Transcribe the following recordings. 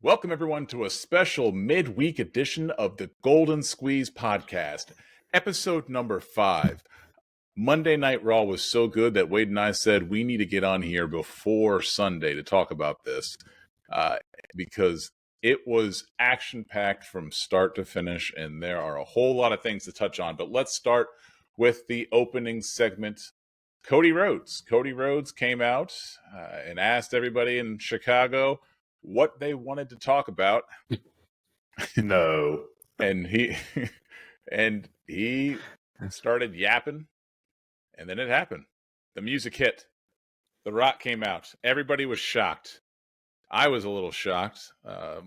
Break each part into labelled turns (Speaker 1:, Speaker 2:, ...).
Speaker 1: Welcome, everyone, to a special midweek edition of the Golden Squeeze podcast, episode number 5. Monday Night Raw was so good that Wade and I said we need to get on here before Sunday to talk about this because it was action-packed from start to finish, and there are a whole lot of things to touch on. But let's start with the opening segment. Cody Rhodes. Cody Rhodes came out and asked everybody in Chicago what they wanted to talk about.
Speaker 2: No.
Speaker 1: And he started yapping, and then it happened. The music hit. The Rock came out. Everybody was shocked. I was a little shocked,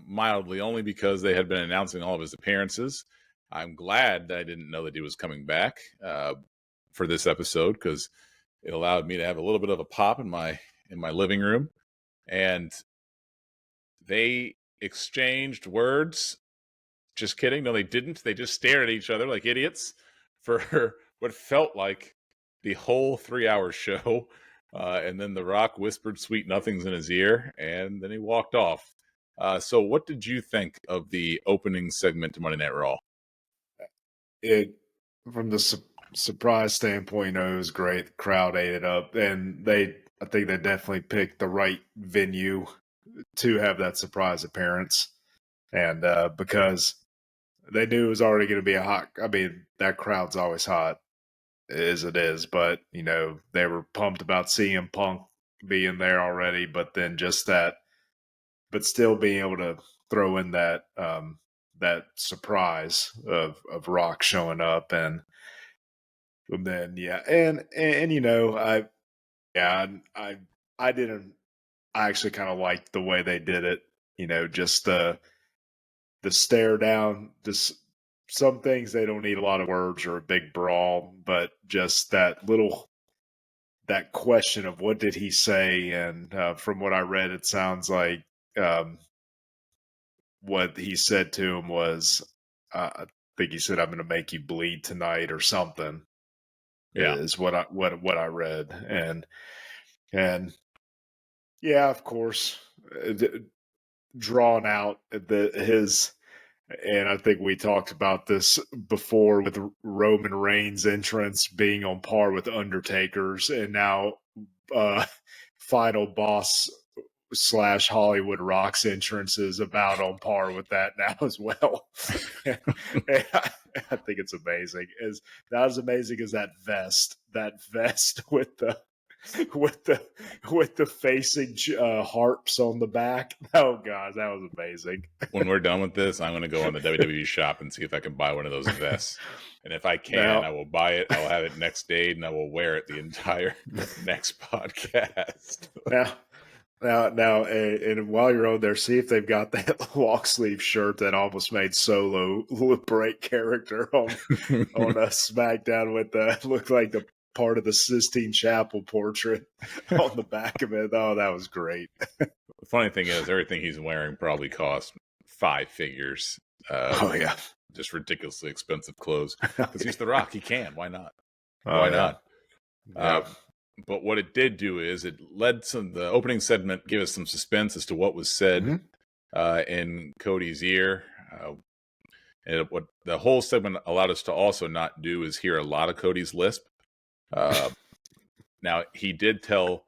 Speaker 1: mildly, only because they had been announcing all of his appearances. I'm glad that I didn't know that he was coming back for this episode, because it allowed me to have a little bit of a pop in my living room. And they exchanged words. Just kidding. No, they didn't. They just stared at each other like idiots for what felt like the whole 3-hour show. And then The Rock whispered sweet nothings in his ear, and then he walked off. So what did you think of the opening segment to Monday Night Raw?
Speaker 2: From the surprise standpoint, it was great. The crowd ate it up, and I think they definitely picked the right venue to have that surprise appearance. And because they knew it was already going to be that crowd's always hot as it is, but they were pumped about CM Punk being there already, but then but still being able to throw in that surprise of Rock showing up, and then I actually kind of liked the way they did it. Just the stare down. Just some things they don't need a lot of words or a big brawl, but just that question of what did he say, and from what I read, it sounds like what he said to him was, I think he said, "I'm going to make you bleed tonight" or something.
Speaker 1: Yeah,
Speaker 2: is what I read, and yeah, of course, drawn out his. And I think we talked about this before with Roman Reigns' entrance being on par with Undertaker's, and now Final Boss / Hollywood Rock's entrance is about on par with that now as well. And I think it's amazing. Not as amazing as that vest with the facing harps on the back. Oh God, that was amazing.
Speaker 1: When we're done with this, I'm going to go on the WWE shop and see if I can buy one of those vests. And if I can, I will buy it. I'll have it next day, and I will wear it the entire next podcast.
Speaker 2: Now, and while you're on there, see if they've got that long sleeve shirt that almost made Solo look great character on a SmackDown with looked like the part of the Sistine Chapel portrait on the back of it. Oh, that was great.
Speaker 1: The funny thing is, everything he's wearing probably cost 5 figures.
Speaker 2: Oh yeah,
Speaker 1: just ridiculously expensive clothes. Because he's The Rock, he can. Why not?
Speaker 2: Why not?
Speaker 1: Yeah. But what it did do is it led the opening segment gave us some suspense as to what was said in Cody's ear. And what the whole segment allowed us to also not do is hear a lot of Cody's lisp. Now he did tell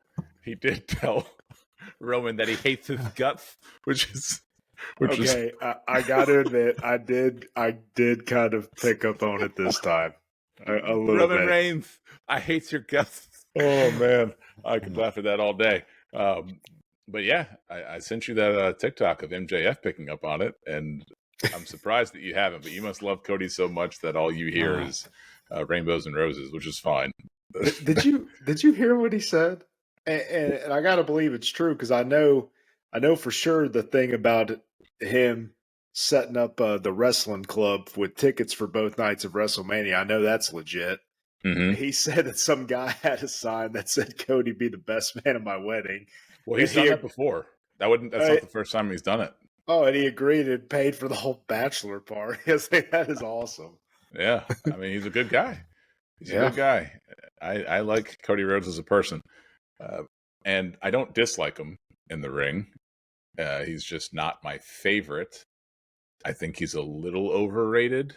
Speaker 1: Roman that he hates his guts, which is
Speaker 2: okay. I got to admit, I did kind of pick up on it this time a little
Speaker 1: Roman
Speaker 2: bit.
Speaker 1: Reigns, I hate your guts. Oh man, I could laugh at that all day. But yeah, I sent you that TikTok of MJF picking up on it, and I'm surprised that you haven't. But you must love Cody so much that all you hear is rainbows and roses, which is fine.
Speaker 2: Did you hear what he said? And I got to believe it's true, because I know for sure the thing about him setting up the wrestling club with tickets for both nights of WrestleMania. I know that's legit.
Speaker 1: Mm-hmm.
Speaker 2: He said that some guy had a sign that said, "Cody, be the best man at my wedding."
Speaker 1: Well, he's done that before. That's not the first time he's done it.
Speaker 2: Oh, and he agreed and paid for the whole bachelor party. That is awesome.
Speaker 1: Yeah, I mean, he's a good guy. He's a good guy. I like Cody Rhodes as a person, and I don't dislike him in the ring. He's just not my favorite. I think he's a little overrated,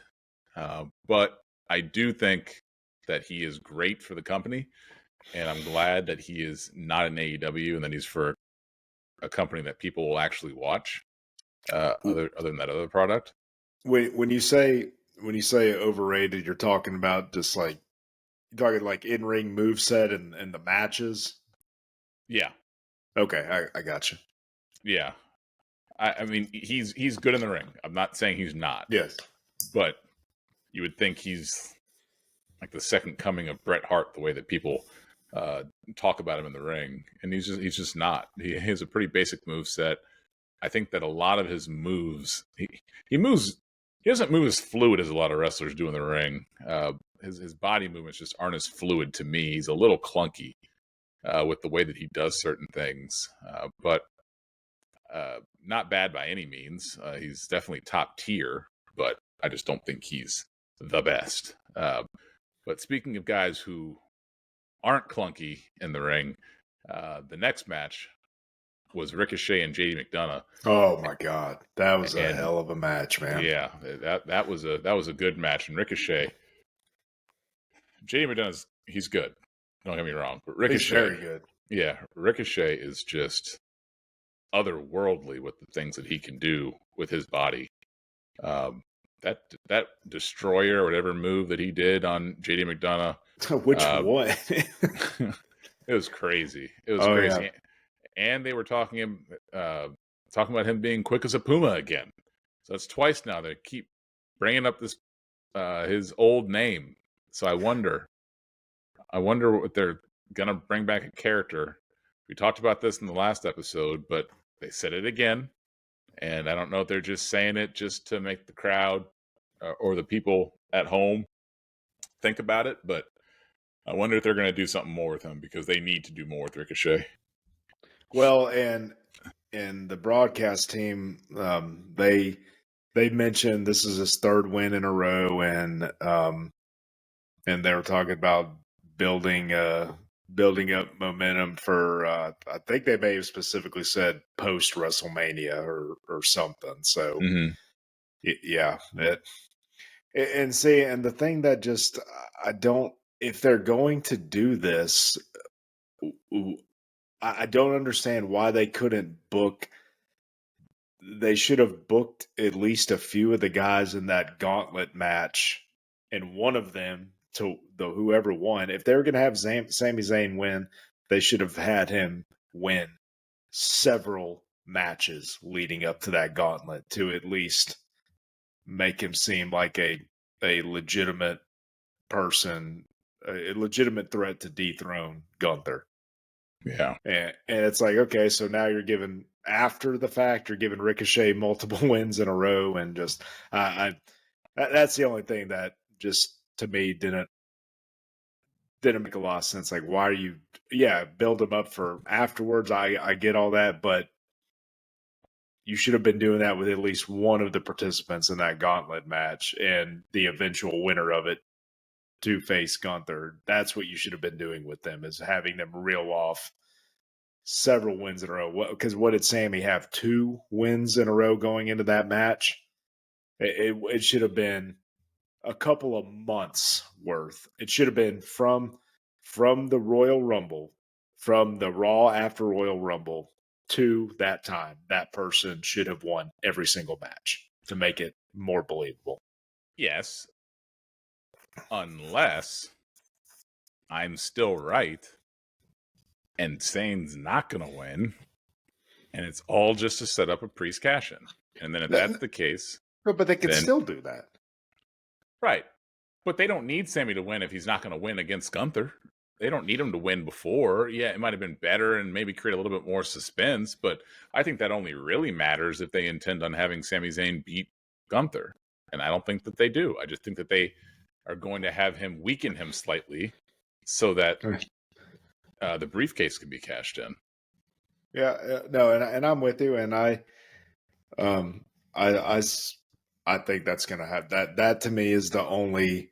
Speaker 1: but I do think that he is great for the company, and I'm glad that he is not in AEW and that he's for a company that people will actually watch. Other than that other product.
Speaker 2: When you say overrated, you're talking about just like you're talking like in ring moveset and the matches.
Speaker 1: Yeah,
Speaker 2: Okay, I got you.
Speaker 1: yeah. I mean, he's good in the ring. I'm not saying he's not,
Speaker 2: Yes.
Speaker 1: but you would think he's like the second coming of Bret Hart, the way that people talk about him in the ring, and he's just not. He has a pretty basic move set. I think that a lot of his moves, he moves. He doesn't move as fluid as a lot of wrestlers do in the ring. His body movements just aren't as fluid to me. He's a little clunky with the way that he does certain things, but not bad by any means. He's definitely top tier, but I just don't think he's the best. But speaking of guys who aren't clunky in the ring, the next match was Ricochet and JD McDonough.
Speaker 2: Oh my God, that was a
Speaker 1: And
Speaker 2: hell of a match, man.
Speaker 1: yeah, that was a good match. And Ricochet, JD McDonough's he's good. Don't get me wrong, but Ricochet,
Speaker 2: He's very good.
Speaker 1: Yeah, Ricochet is just otherworldly with the things that he can do with his body. That destroyer, or whatever move that he did on JD McDonough,
Speaker 2: Which one?
Speaker 1: it was crazy. It was
Speaker 2: Oh,
Speaker 1: crazy,
Speaker 2: yeah.
Speaker 1: and they were talking about him being quick as a puma again. So that's twice now they keep bringing up this his old name. So I wonder what they're gonna bring back a character. We talked about this in the last episode, but they said it again, and I don't know if they're just saying it just to make the crowd or the people at home think about it. But I wonder if they're going to do something more with him, because they need to do more with Ricochet.
Speaker 2: Well, and the broadcast team, they mentioned this is his third win in a row, and they were talking about building up momentum for. I think they may have specifically said post WrestleMania or something. So yeah, and see, and the thing that just I don't, if they're going to do this, I don't understand why they couldn't book. They should have booked at least a few of the guys in that gauntlet match, and one of them to the whoever won. If they were going to have Sami Zayn win, they should have had him win several matches leading up to that gauntlet to at least make him seem like a legitimate person, a legitimate threat to dethrone Gunther.
Speaker 1: Yeah.
Speaker 2: And it's like, okay, so now you're giving, after the fact, you're giving Ricochet multiple wins in a row, and just that's the only thing that just to me didn't make a lot of sense. Like, why are you build him up for afterwards? I get all that, but you should have been doing that with at least one of the participants in that gauntlet match and the eventual winner of it to face Gunther. That's what you should have been doing with them, is having them reel off several wins in a row. Because what did Sammy have? 2 wins in a row going into that match? It should have been a couple of months worth. It should have been from the Royal Rumble, from the Raw after Royal Rumble to that time. That person should have won every single match to make it more believable.
Speaker 1: Yes. Unless I'm still right and Zayn's not going to win, and it's all just to set up a priest cash in. And then if that's the case,
Speaker 2: but they can still do that.
Speaker 1: Right. But they don't need Sammy to win if he's not going to win against Gunther. They don't need him to win before. Yeah, it might have been better and maybe create a little bit more suspense, but I think that only really matters if they intend on having Sami Zayn beat Gunther. And I don't think that they do. I just think that they are going to have him weaken him slightly so that the briefcase can be cashed in.
Speaker 2: Yeah, no, and I'm with you, and I think that's going to have that to me is the only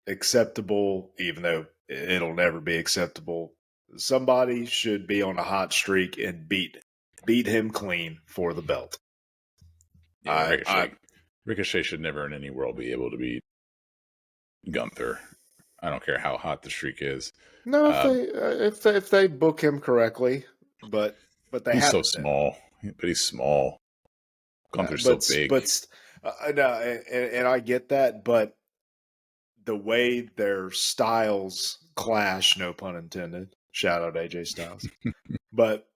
Speaker 2: acceptable, even though it'll never be acceptable. Somebody should be on a hot streak and beat beat him clean for the belt.
Speaker 1: Yeah, Ricochet should never in any world be able to beat Gunther. I don't care how hot the streak is.
Speaker 2: No, if they book him correctly, but they
Speaker 1: he's so
Speaker 2: haven't
Speaker 1: small. But he's small. Gunther's so big.
Speaker 2: No, and I get that, but the way their styles clash, no pun intended. Shout out AJ Styles, but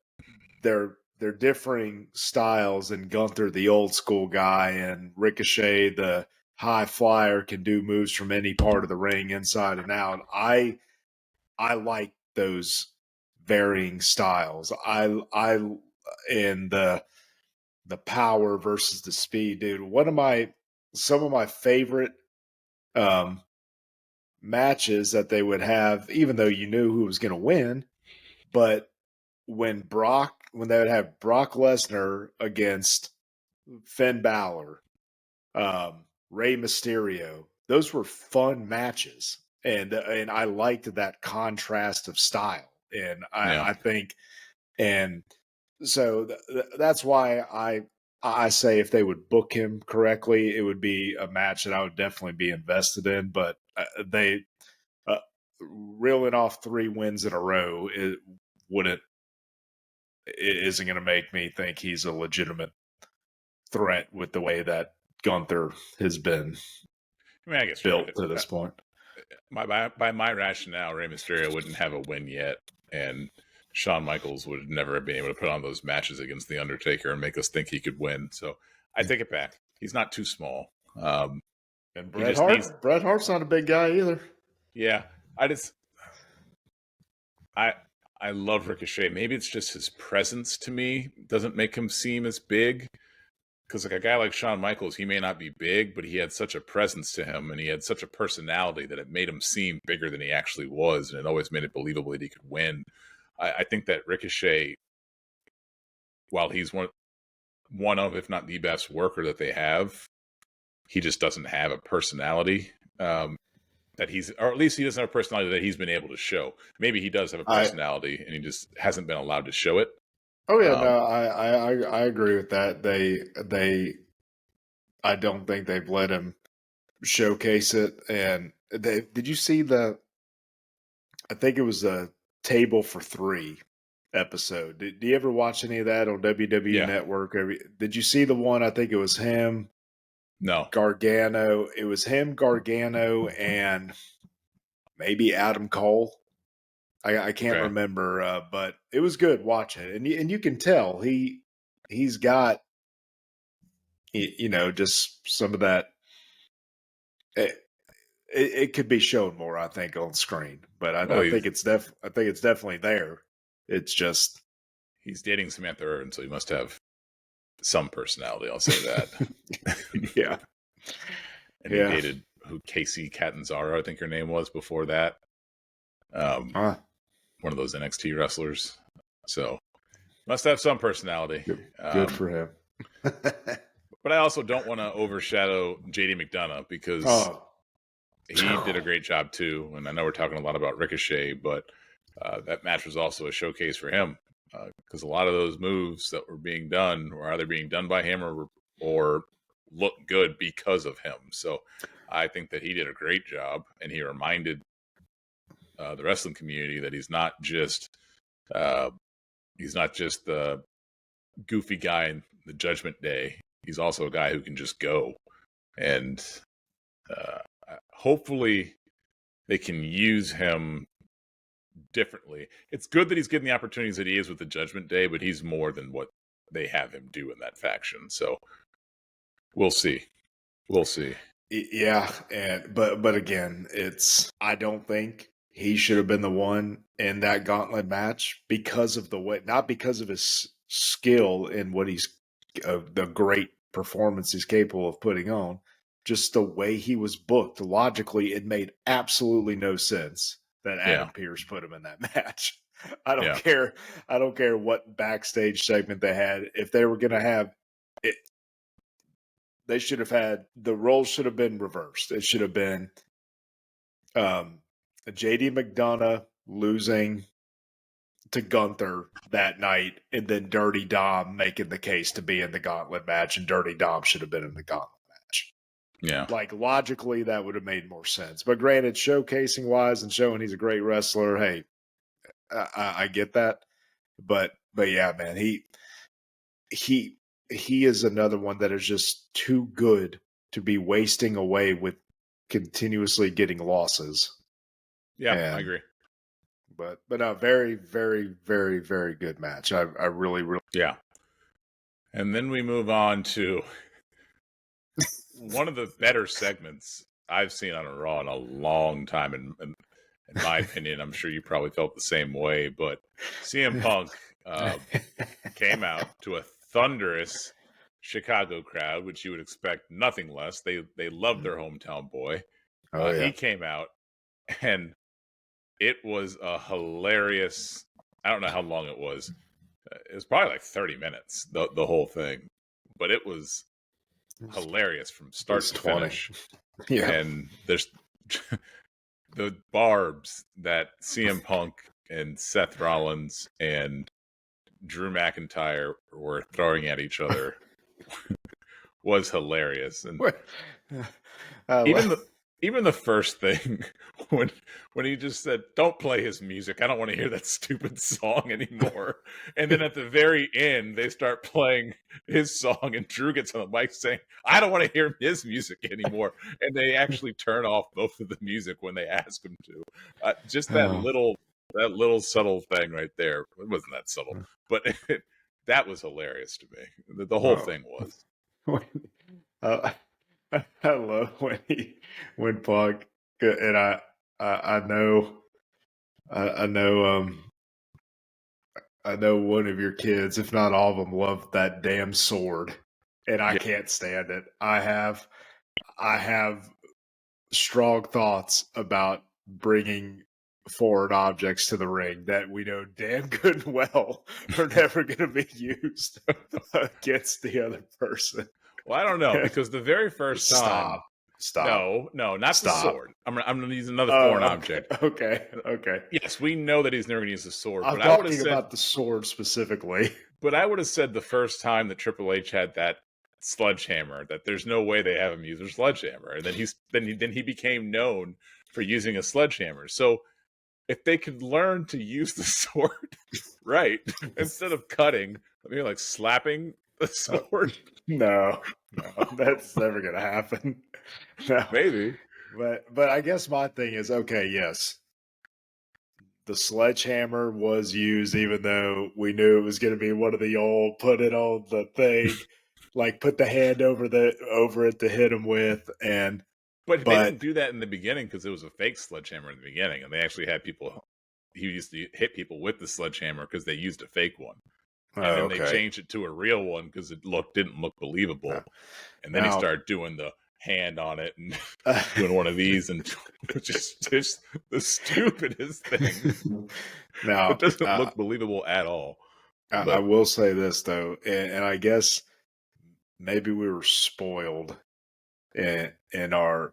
Speaker 2: they're differing styles, and Gunther, the old school guy, and Ricochet, the high flyer, can do moves from any part of the ring, inside and out. I like those varying styles. And the power versus the speed, dude. Some of my favorite matches that they would have, even though you knew who was going to win, but when they would have Brock Lesnar against Finn Balor, Rey Mysterio, those were fun matches, and I liked that contrast of style, and I think, and so that's why I say if they would book him correctly, it would be a match that I would definitely be invested in. But they reeling off 3 wins in a row, it isn't going to make me think he's a legitimate threat with the way that Gunther has been
Speaker 1: I guess
Speaker 2: built to this point.
Speaker 1: By my rationale, Rey Mysterio wouldn't have a win yet, and Shawn Michaels would never have been able to put on those matches against The Undertaker and make us think he could win. So I take it back. He's not too small.
Speaker 2: And Bret Hart's not a big guy either.
Speaker 1: Yeah. I love Ricochet. Maybe it's just his presence to me doesn't make him seem as big. Because like a guy like Shawn Michaels, he may not be big, but he had such a presence to him, and he had such a personality that it made him seem bigger than he actually was, and it always made it believable that he could win. I think that Ricochet, while he's one of, if not the best worker that they have, he just doesn't have a personality or at least he doesn't have a personality that he's been able to show. Maybe he does have a personality, and he just hasn't been allowed to show it.
Speaker 2: Oh yeah, no, I agree with that. I don't think they've let him showcase it. And did you see I think it was a Table for 3 episode. Do you ever watch any of that on WWE Network? Did you see the one? I think it was him.
Speaker 1: No.
Speaker 2: Gargano. It was him, Gargano, and maybe Adam Cole. I can't remember, but it was good. Watch it, and you can tell he's got just some of that. It could be shown more, I think, on screen, but I think it's definitely there. It's just
Speaker 1: he's dating Samantha Irvin, so he must have some personality. I'll say that.
Speaker 2: Yeah.
Speaker 1: And he dated Casey Catanzaro, I think her name was before that. One of those NXT wrestlers. So must have some personality.
Speaker 2: Good for him.
Speaker 1: But I also don't want to overshadow JD McDonough because he did a great job too. And I know we're talking a lot about Ricochet, but that match was also a showcase for him because a lot of those moves that were being done were either being done by him or look good because of him. So I think that he did a great job, and he reminded the wrestling community that he's not just the goofy guy in the Judgment Day. He's also a guy who can just go, and hopefully they can use him differently. It's good that he's getting the opportunities that he is with the Judgment Day, but he's more than what they have him do in that faction. So we'll see.
Speaker 2: Yeah, but again, I don't think he should have been the one in that gauntlet match because of the way, not because of his skill and what the great performance he's capable of putting on, just the way he was booked. Logically, it made absolutely no sense that Adam Pearce put him in that match. I don't care. I don't care what backstage segment they had. If they were going to have it, they should have had the roles should have been reversed. It should have been JD McDonough losing to Gunther that night, and then Dirty Dom making the case to be in the gauntlet match, and Dirty Dom should have been in the gauntlet match.
Speaker 1: Yeah.
Speaker 2: Like, logically, that would have made more sense. But granted, showcasing wise and showing he's a great wrestler, hey, I get that. But yeah, man, he is another one that is just too good to be wasting away with continuously getting losses.
Speaker 1: Yeah, I agree.
Speaker 2: But a very, very, very, very good match. I really, really.
Speaker 1: Yeah. And then we move on to one of the better segments I've seen on a Raw in a long time. In my opinion, I'm sure you probably felt the same way. But CM Punk came out to a thunderous Chicago crowd, which you would expect nothing less. They love their hometown boy. He came out, and it was a hilarious. I don't know how long it was. It was probably like 30 minutes, the whole thing, but it was hilarious from start to finish.
Speaker 2: Yeah,
Speaker 1: and there's the barbs that CM Punk and Seth Rollins and Drew McIntyre were throwing at each other was hilarious. And even the first thing when he just said, "Don't play his music. I don't want to hear that stupid song anymore." And then at the very end, they start playing his song, and Drew gets on the mic saying, "I don't want to hear his music anymore." And they actually turn off both of the music when they ask him to. Just that little subtle thing right there. It wasn't that subtle, but that was hilarious to me. The whole thing was.
Speaker 2: I love when Punk, and I know one of your kids, if not all of them, love that damn sword, and I can't stand it. I have strong thoughts about bringing foreign objects to the ring that we know damn good and well are never going to be used against the other person.
Speaker 1: Well, I don't know, because the very first time...
Speaker 2: Stop.
Speaker 1: No, not the sword. I'm going to use another foreign object.
Speaker 2: Okay.
Speaker 1: Yes, we know that he's never going to use the sword.
Speaker 2: I'm talking about the sword specifically.
Speaker 1: But I would have said the first time that Triple H had that sledgehammer, that there's no way they have him use their sledgehammer. And then he became known for using a sledgehammer. So if they could learn to use the sword right, instead of cutting, maybe like slapping the sword.
Speaker 2: No, that's never gonna happen. No.
Speaker 1: Maybe,
Speaker 2: but I guess my thing is, okay, yes, the sledgehammer was used, even though we knew it was going to be one of the old put it on the thing, like put the hand over it to hit him with,
Speaker 1: but they didn't do that in the beginning because it was a fake sledgehammer in the beginning, and they actually had people. He used to hit people with the sledgehammer because they used a fake one. And then they changed it to a real one because it didn't look believable. And then he started doing the hand on it and doing one of these, and just the stupidest thing.
Speaker 2: Now
Speaker 1: it doesn't look believable at all.
Speaker 2: I will say this though, and I guess maybe we were spoiled in the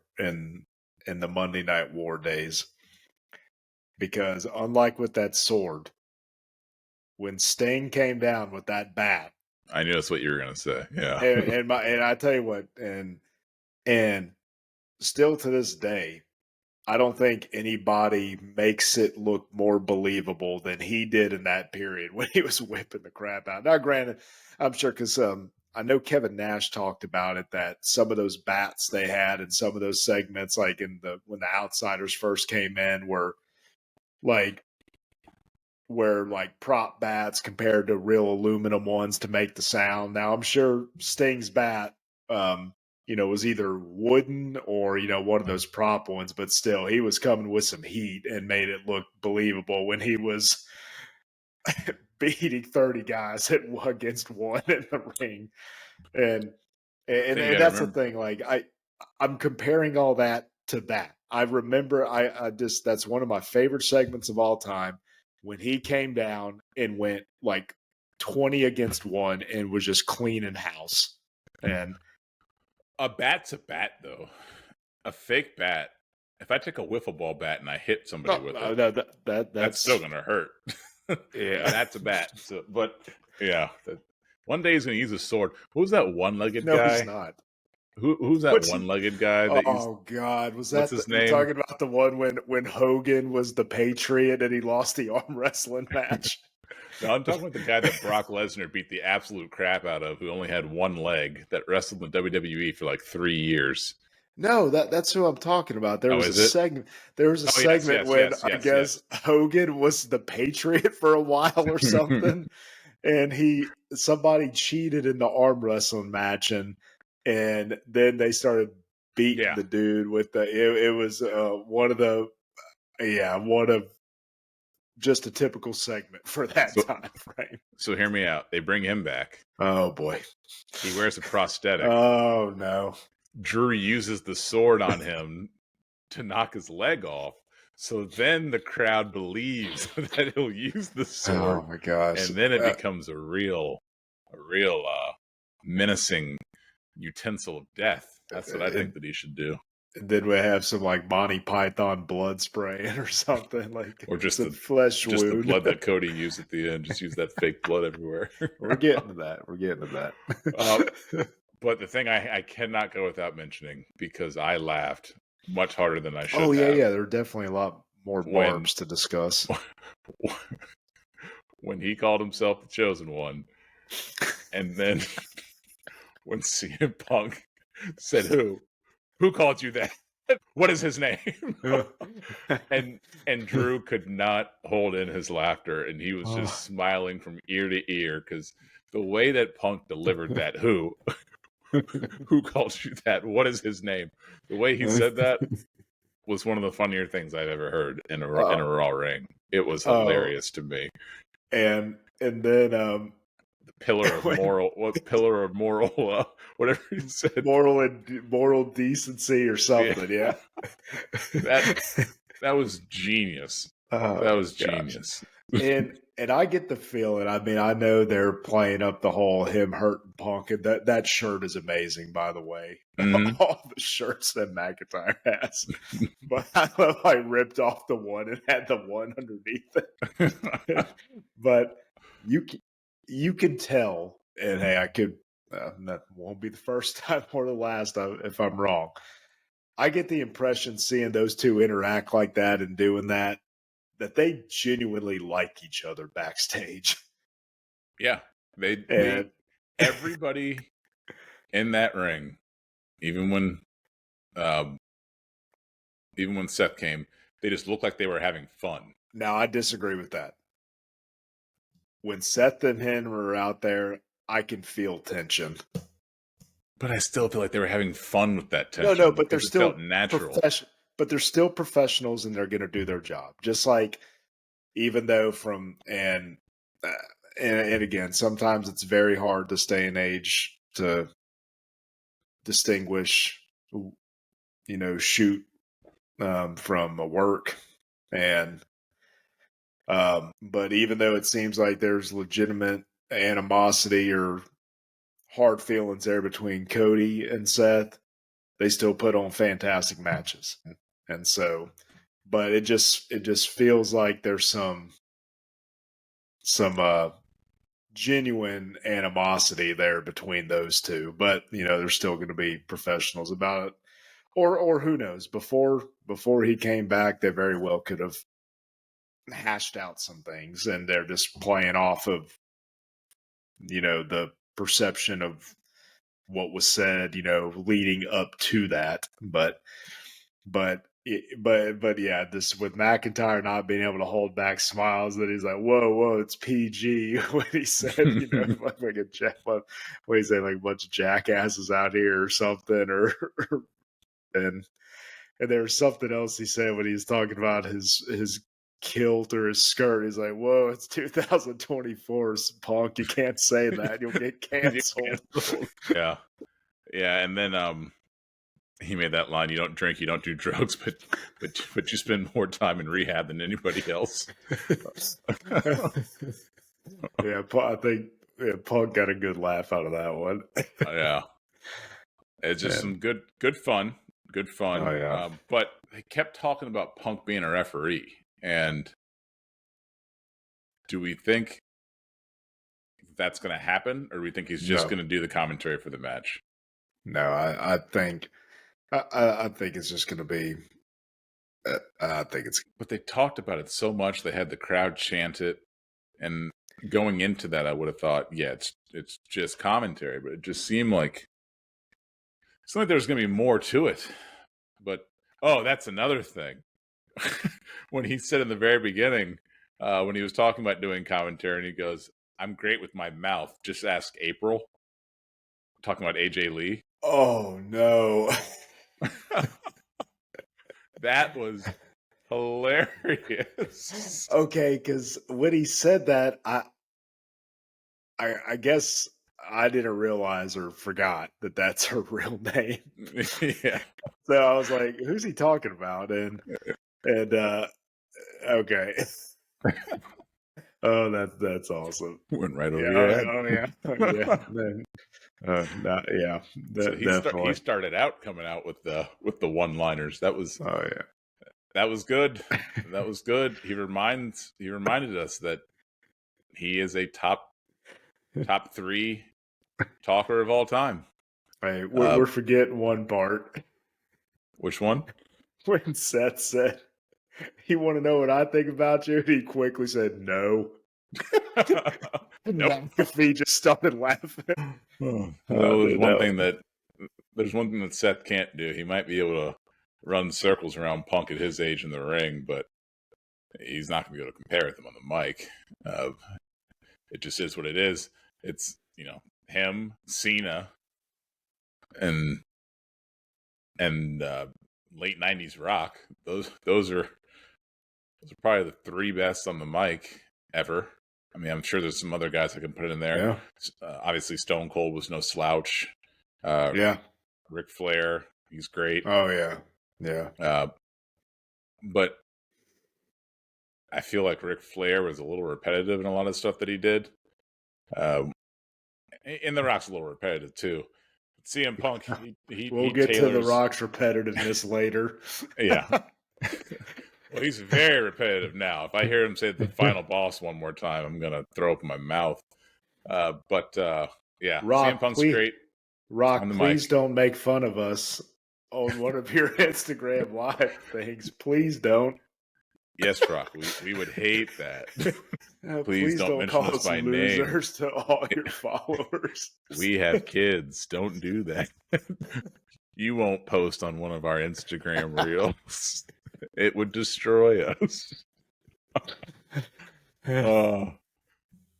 Speaker 2: Monday Night War days, because unlike with that sword, when Sting came down with that bat,
Speaker 1: I knew that's what you were going to say. Yeah.
Speaker 2: And I tell you what, and still to this day, I don't think anybody makes it look more believable than he did in that period when he was whipping the crap out. Now, granted, I'm sure because I know Kevin Nash talked about it, that some of those bats they had in some of those segments, like when the Outsiders first came in, were like prop bats compared to real aluminum ones to make the sound. Now, I'm sure Sting's bat, was either wooden or, one of those prop ones, but still, he was coming with some heat and made it look believable when he was beating 30 guys against one in the ring. And that's the thing. Like, I'm comparing all that to that. I remember that's one of my favorite segments of all time, when he came down and went like 20 against 1 and was just cleaning house. And
Speaker 1: a bat's a bat, though. A fake bat. If I take a wiffle ball bat and I hit somebody with it, that's still going to hurt.
Speaker 2: Yeah.
Speaker 1: and that's a bat. So, but yeah, one day he's going to use a sword. What was that one-legged
Speaker 2: No, he's
Speaker 1: guy?
Speaker 2: not.
Speaker 1: Who's that
Speaker 2: What's
Speaker 1: one-legged guy that used?
Speaker 2: Oh God, was
Speaker 1: What's
Speaker 2: that
Speaker 1: his
Speaker 2: you
Speaker 1: name?
Speaker 2: talking about the one when Hogan was the Patriot and he lost the arm wrestling match?
Speaker 1: No, I'm talking about the guy that Brock Lesnar beat the absolute crap out of, who only had one leg, that wrestled in WWE for like 3 years.
Speaker 2: No, that's who I'm talking about. There
Speaker 1: Oh,
Speaker 2: was a
Speaker 1: is it?
Speaker 2: segment. There was a
Speaker 1: Oh, yes,
Speaker 2: segment
Speaker 1: yes,
Speaker 2: when
Speaker 1: yes,
Speaker 2: I
Speaker 1: yes,
Speaker 2: guess
Speaker 1: yes.
Speaker 2: Hogan was the Patriot for a while or something, and somebody cheated in the arm wrestling match, and then they started beating
Speaker 1: Yeah.
Speaker 2: the dude with it was one of just a typical segment for that
Speaker 1: So,
Speaker 2: time frame.
Speaker 1: so hear me out. They bring him back.
Speaker 2: Oh boy.
Speaker 1: He wears a prosthetic.
Speaker 2: Oh no.
Speaker 1: Drew uses the sword on him to knock his leg off. So then the crowd believes that he'll use the sword,
Speaker 2: Oh my gosh.
Speaker 1: and then it becomes a real menacing utensil of death. That's what I think that he should do.
Speaker 2: And then we have some like Monty Python blood spraying or something, like
Speaker 1: Or just
Speaker 2: some flesh
Speaker 1: the
Speaker 2: wound.
Speaker 1: blood that Cody used at the end. Just use that fake blood everywhere.
Speaker 2: We're getting to that. We're getting to that.
Speaker 1: But the thing I cannot go without mentioning, because I laughed much harder than I should
Speaker 2: Oh yeah,
Speaker 1: have.
Speaker 2: yeah. There are definitely a lot more
Speaker 1: When-
Speaker 2: barbs to discuss.
Speaker 1: When he called himself the chosen one, and then when CM Punk said, "Who called you that? What is his name?" and Drew could not hold in his laughter, and he was just smiling from ear to ear, because the way that Punk delivered that, who called you that? What is his name? The way he said that was one of the funnier things I've ever heard in a Raw ring. It was hilarious to me.
Speaker 2: And then
Speaker 1: The pillar of moral, whatever he said,
Speaker 2: moral decency or something. Yeah.
Speaker 1: that was genius.
Speaker 2: Oh,
Speaker 1: That was
Speaker 2: gosh.
Speaker 1: genius.
Speaker 2: And I get the feeling. I mean, I know they're playing up the whole him hurting Punk, and that shirt is amazing, by the way.
Speaker 1: Mhm.
Speaker 2: All the shirts that McIntyre has, but I love how he ripped off the one and had the one underneath it. But you can tell, and hey, I could that won't be the first time or the last if I'm wrong. I get the impression seeing those two interact like that and doing that they genuinely like each other backstage.
Speaker 1: Yeah, they
Speaker 2: And
Speaker 1: everybody in that ring, even when Seth came, they just looked like they were having fun.
Speaker 2: now I disagree with that. When Seth and him are out there, I can feel tension.
Speaker 1: But I still feel like they were having fun with that tension.
Speaker 2: No, but they're
Speaker 1: because it
Speaker 2: still
Speaker 1: felt natural.
Speaker 2: But they're still professionals, and they're going to do their job. Just like, even though and again, sometimes it's very hard this day and age to distinguish, shoot from a work, and but even though it seems like there's legitimate animosity or hard feelings there between Cody and Seth, they still put on fantastic matches. And so, but it just feels like there's some genuine animosity there between those two. But they're still going to be professionals about it. Or who knows? Before he came back, they very well could have hashed out some things, and they're just playing off of the perception of what was said, leading up to that. But yeah, this with McIntyre not being able to hold back smiles, that he's like, whoa, it's PG when he said, like what he said, like a bunch of jackasses out here or something, and there was something else he said when he was talking about his kilt or his skirt. He's like, whoa, it's 2024, Punk. You can't say that. You'll get canceled.
Speaker 1: Yeah. And then he made that line: "You don't drink, you don't do drugs, but you spend more time in rehab than anybody else."
Speaker 2: Yeah, I think Punk got a good laugh out of that one.
Speaker 1: Yeah, it's just some good fun. Good fun.
Speaker 2: Oh, yeah.
Speaker 1: But they kept talking about Punk being a referee, and Do we think that's going to happen, or do we think he's just
Speaker 2: No.
Speaker 1: going to do the commentary for the match?
Speaker 2: No, I think I think it's just going to be. I think it's.
Speaker 1: But they talked about it so much. They had the crowd chant it, and going into that, I would have thought, yeah, it's just commentary. But it just seemed like there's going to be more to it. But that's another thing. When he said in the very beginning, when he was talking about doing commentary, and he goes, "I'm great with my mouth. Just ask April." Talking about AJ Lee.
Speaker 2: Oh no.
Speaker 1: That was hilarious.
Speaker 2: Okay, because when he said that, I guess I didn't realize or forgot that that's her real name.
Speaker 1: Yeah.
Speaker 2: So I was like, "Who's he talking about?" And okay. Oh, that's awesome.
Speaker 1: Went right over
Speaker 2: Yeah.
Speaker 1: your head.
Speaker 2: Oh yeah. Oh, yeah. Then, yeah.
Speaker 1: So he
Speaker 2: Definitely.
Speaker 1: started out coming out with the one-liners. That was
Speaker 2: Oh yeah.
Speaker 1: that was good. That was good. He reminded us that he is a top 3 talker of all time.
Speaker 2: Hey, we're forgetting one part.
Speaker 1: Which one?
Speaker 2: When Seth said, "You want to know what I think about you?" He quickly said, "No."
Speaker 1: Nope.
Speaker 2: He just started laughing.
Speaker 1: There's one thing that Seth can't do. He might be able to run circles around Punk at his age in the ring, but he's not going to be able to compare with him on the mic. It just is what it is. It's, him, Cena, and late 90s Rock. Those are probably the 3 best on the mic ever. I mean, I'm sure there's some other guys I can put in there.
Speaker 2: Yeah.
Speaker 1: Obviously, Stone Cold was no slouch.
Speaker 2: Yeah.
Speaker 1: Ric Flair, he's great.
Speaker 2: Oh yeah. Yeah.
Speaker 1: But I feel like Ric Flair was a little repetitive in a lot of stuff that he did. And The Rock's a little repetitive too. CM Punk,
Speaker 2: we'll get to The Rock's repetitiveness later.
Speaker 1: Yeah. Well, he's very repetitive now. If I hear him say the final boss one more time, I'm gonna throw up in my mouth. Yeah,
Speaker 2: Rock,
Speaker 1: CM Punk's great.
Speaker 2: Rock,
Speaker 1: on the
Speaker 2: please
Speaker 1: mic.
Speaker 2: don't make fun of us on one of your Instagram live things. Please don't.
Speaker 1: Yes, Rock, we would hate that. Please don't mention
Speaker 2: call
Speaker 1: us by
Speaker 2: losers
Speaker 1: name
Speaker 2: to all your followers.
Speaker 1: We have kids. Don't do that. You won't post on one of our Instagram reels. It would destroy us. All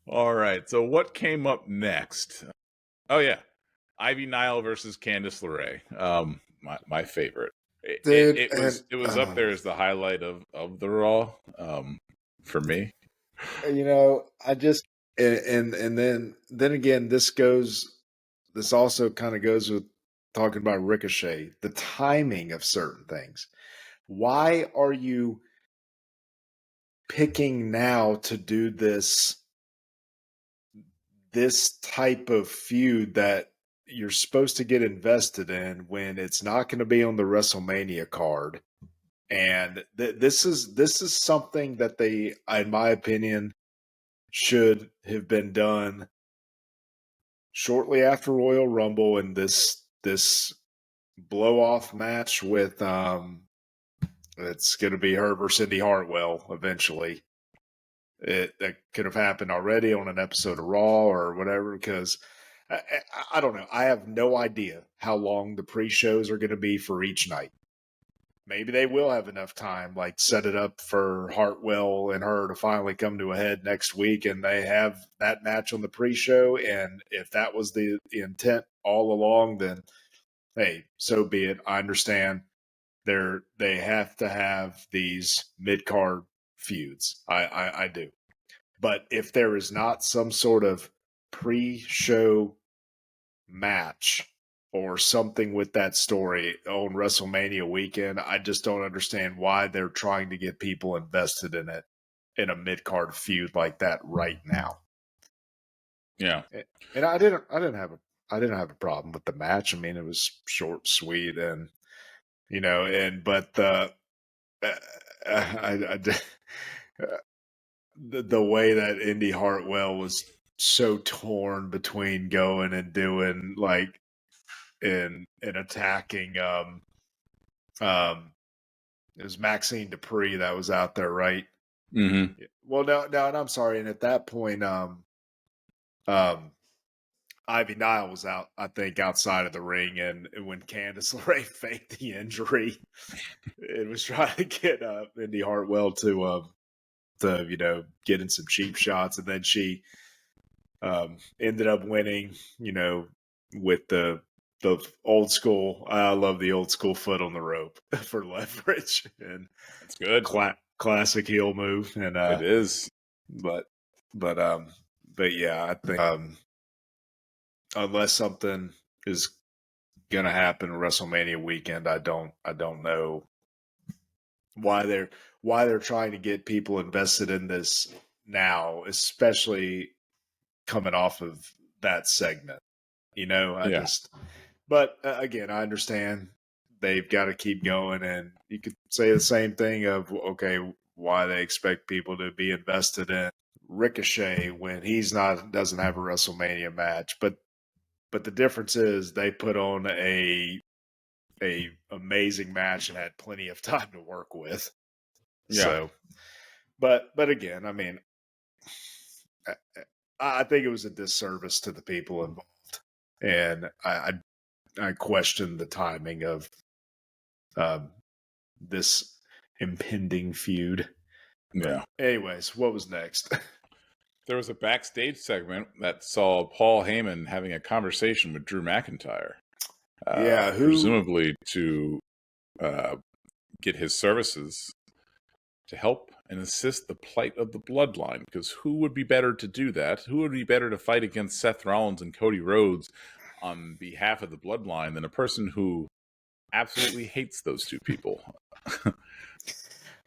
Speaker 1: right. So what came up next? Oh yeah, Ivy Nile versus Candice LeRae. My favorite.
Speaker 2: Dude,
Speaker 1: it was up there as the highlight of the Raw. For me.
Speaker 2: I just and then again, this also kind of goes with talking about Ricochet, the timing of certain things. Why are you picking now to do this type of feud that you're supposed to get invested in when it's not going to be on the WrestleMania card? And this is something that they, in my opinion, should have been done shortly after Royal Rumble, and this blow off match with it's going to be her versus Cindy Hartwell eventually. That could have happened already on an episode of Raw or whatever, because I don't know. I have no idea how long the pre-shows are going to be for each night. Maybe they will have enough time, like set it up for Hartwell and her to finally come to a head next week, and they have that match on the pre-show. And if that was the intent all along, then hey, so be it. I understand they have to have these mid-card feuds. I do. But if there is not some sort of pre-show match or something with that story on WrestleMania weekend, I just don't understand why they're trying to get people invested in it in a mid-card feud like that right now.
Speaker 1: Yeah.
Speaker 2: And I didn't have a problem with the match. I mean, it was short, sweet, and but I the way that Indy Hartwell was so torn between going and doing like and attacking it was Maxine Dupree that was out there, right?
Speaker 1: Mm-hmm.
Speaker 2: Well, no, and I'm sorry. And at that point, Ivy Nile was out, I think, outside of the ring, and when Candice LeRae faked the injury, it was trying to get Indy Hartwell to get in some cheap shots, and then she ended up winning, with the old school. I love the old school foot on the rope for leverage, and
Speaker 1: That's good.
Speaker 2: classic heel move, and
Speaker 1: It is.
Speaker 2: but yeah, I think unless something is gonna happen WrestleMania weekend, I don't know why they're trying to get people invested in this now, especially coming off of that segment.
Speaker 1: Yeah.
Speaker 2: But again, I understand they've got to keep going, and you could say the same thing of, okay, why they expect people to be invested in Ricochet when doesn't have a WrestleMania match. But the difference is they put on a amazing match and had plenty of time to work with.
Speaker 1: Yeah.
Speaker 2: So, but again, I mean, I think it was a disservice to the people involved, and I question the timing of this impending feud.
Speaker 1: Yeah.
Speaker 2: But anyways, what was next?
Speaker 1: There was a backstage segment that saw Paul Heyman having a conversation with Drew McIntyre.
Speaker 2: Yeah,
Speaker 1: presumably to get his services to help and assist the plight of the bloodline. Because who would be better to do that? Who would be better to fight against Seth Rollins and Cody Rhodes on behalf of the bloodline than a person who absolutely hates those two people?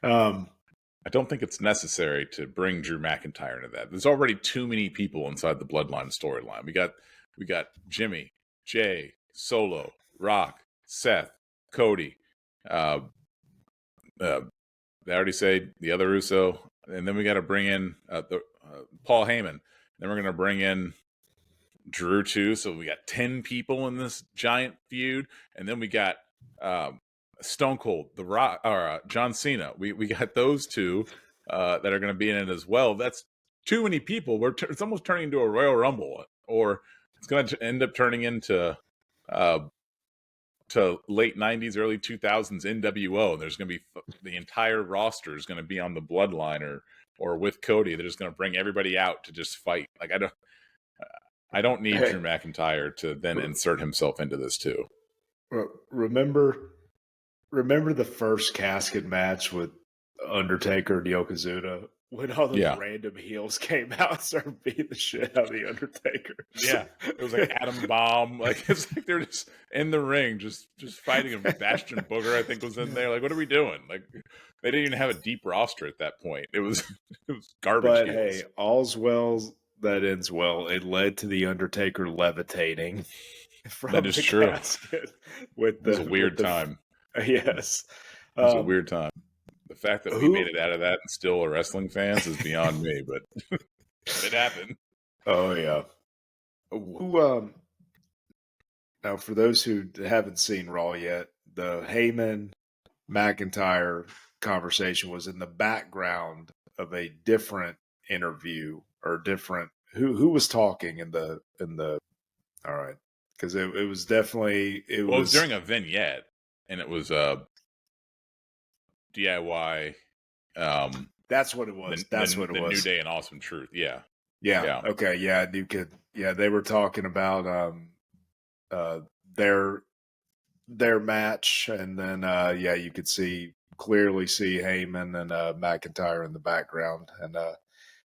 Speaker 1: I don't think it's necessary to bring Drew McIntyre into that. There's already too many people inside the bloodline storyline. We got Jimmy, Jay, Solo, Rock, Seth, Cody. They already say the other Uso, and then we got to bring in Paul Heyman. Then we're going to bring in Drew too. So we got 10 people in this giant feud, and then we got Stone Cold, The Rock, or John Cena. We got those two that are going to be in it as well. That's too many people. It's almost turning into a Royal Rumble, or it's going to end up turning into to late 90s, early 2000s NWO. And there's going to be the entire roster is going to be on the bloodline or with Cody. They're just going to bring everybody out to just fight. Like I don't need Drew McIntyre to then insert himself into this too.
Speaker 2: Remember the first casket match with Undertaker and Yokozuna when all those random heels came out and started beating the shit out of the Undertaker?
Speaker 1: Yeah, it was like Adam Bomb. Like it's like they're just in the ring, just fighting him. Bastion Booger, I think, was in there. Like, what are we doing? Like, they didn't even have a deep roster at that point. It was garbage.
Speaker 2: But
Speaker 1: heels.
Speaker 2: Hey, all's well that ends well. It led to the Undertaker levitating.
Speaker 1: That is true.
Speaker 2: It
Speaker 1: was a weird time.
Speaker 2: Yes,
Speaker 1: it was a weird time. The fact that we made it out of that and still are wrestling fans is beyond me, but it happened.
Speaker 2: Oh yeah. Who now for those who haven't seen Raw yet, the Heyman McIntyre conversation was in the background of a different interview or different who was talking in the all right, because it was definitely it was
Speaker 1: during a vignette and it was DIY.
Speaker 2: That's what it was. That's what it was.
Speaker 1: The New Day and Awesome Truth. Yeah.
Speaker 2: Okay. Yeah. You could. Yeah. They were talking about their match, and then you could clearly see Heyman and McIntyre in the background. And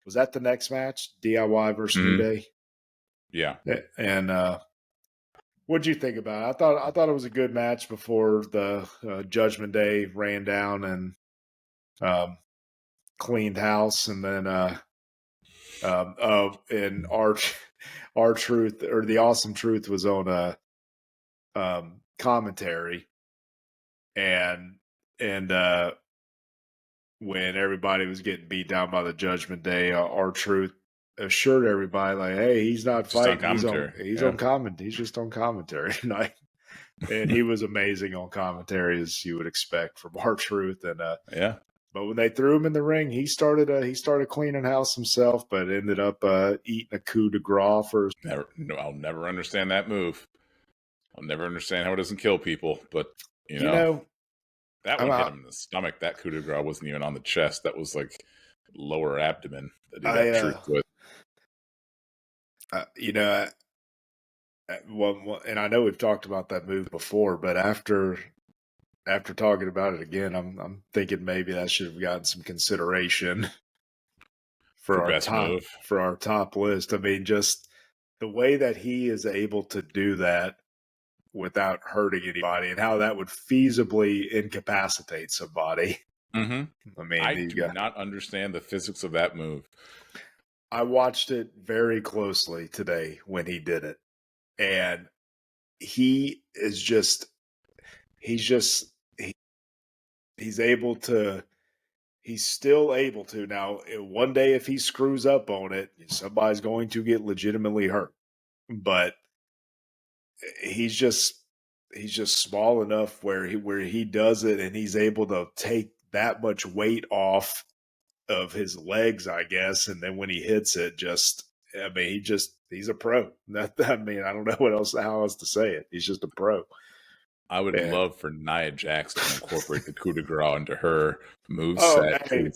Speaker 2: was that the next match? DIY versus New Day.
Speaker 1: Yeah.
Speaker 2: And what'd you think about it? I thought it was a good match before the Judgment Day ran down and cleaned house, and then and our truth or the Awesome Truth was on a commentary, and when everybody was getting beat down by the Judgment Day, R-Truth assured everybody like, "Hey, he's not
Speaker 1: Just on
Speaker 2: fighting. He's
Speaker 1: commentary.
Speaker 2: on comment. He's just on commentary tonight." And he was amazing on commentary, as you would expect from R-Truth. And
Speaker 1: Yeah.
Speaker 2: but when they threw him in the ring, he started cleaning house himself, but ended up eating a coup de grace for.
Speaker 1: I'll never understand that move. I'll never understand how it doesn't kill people. But
Speaker 2: You know,
Speaker 1: that
Speaker 2: I'm
Speaker 1: one hit
Speaker 2: out.
Speaker 1: him in the stomach. That coup de grace wasn't even on the chest. That was like lower abdomen that he got truth with.
Speaker 2: You know, and I know we've talked about that move before, but after talking about it again, I'm thinking maybe that should have gotten some consideration for
Speaker 1: best move.
Speaker 2: for our top list. I mean, just the way that he is able to do that without hurting anybody, and how that would feasibly incapacitate somebody.
Speaker 1: Mm-hmm.
Speaker 2: I mean,
Speaker 1: I do not understand the physics of that move.
Speaker 2: I watched it very closely today when he did it, and he is just he's able to. He's still able to. Now, one day if he screws up on it, somebody's going to get legitimately hurt. But he's just small enough where he does it, and he's able to take that much weight off of his legs, I guess. And then when he hits it, he's a pro. I mean, I don't know how else to say it. He's just a pro.
Speaker 1: I would love for Nia Jax to incorporate the coup de grace into her moveset.
Speaker 2: Hey,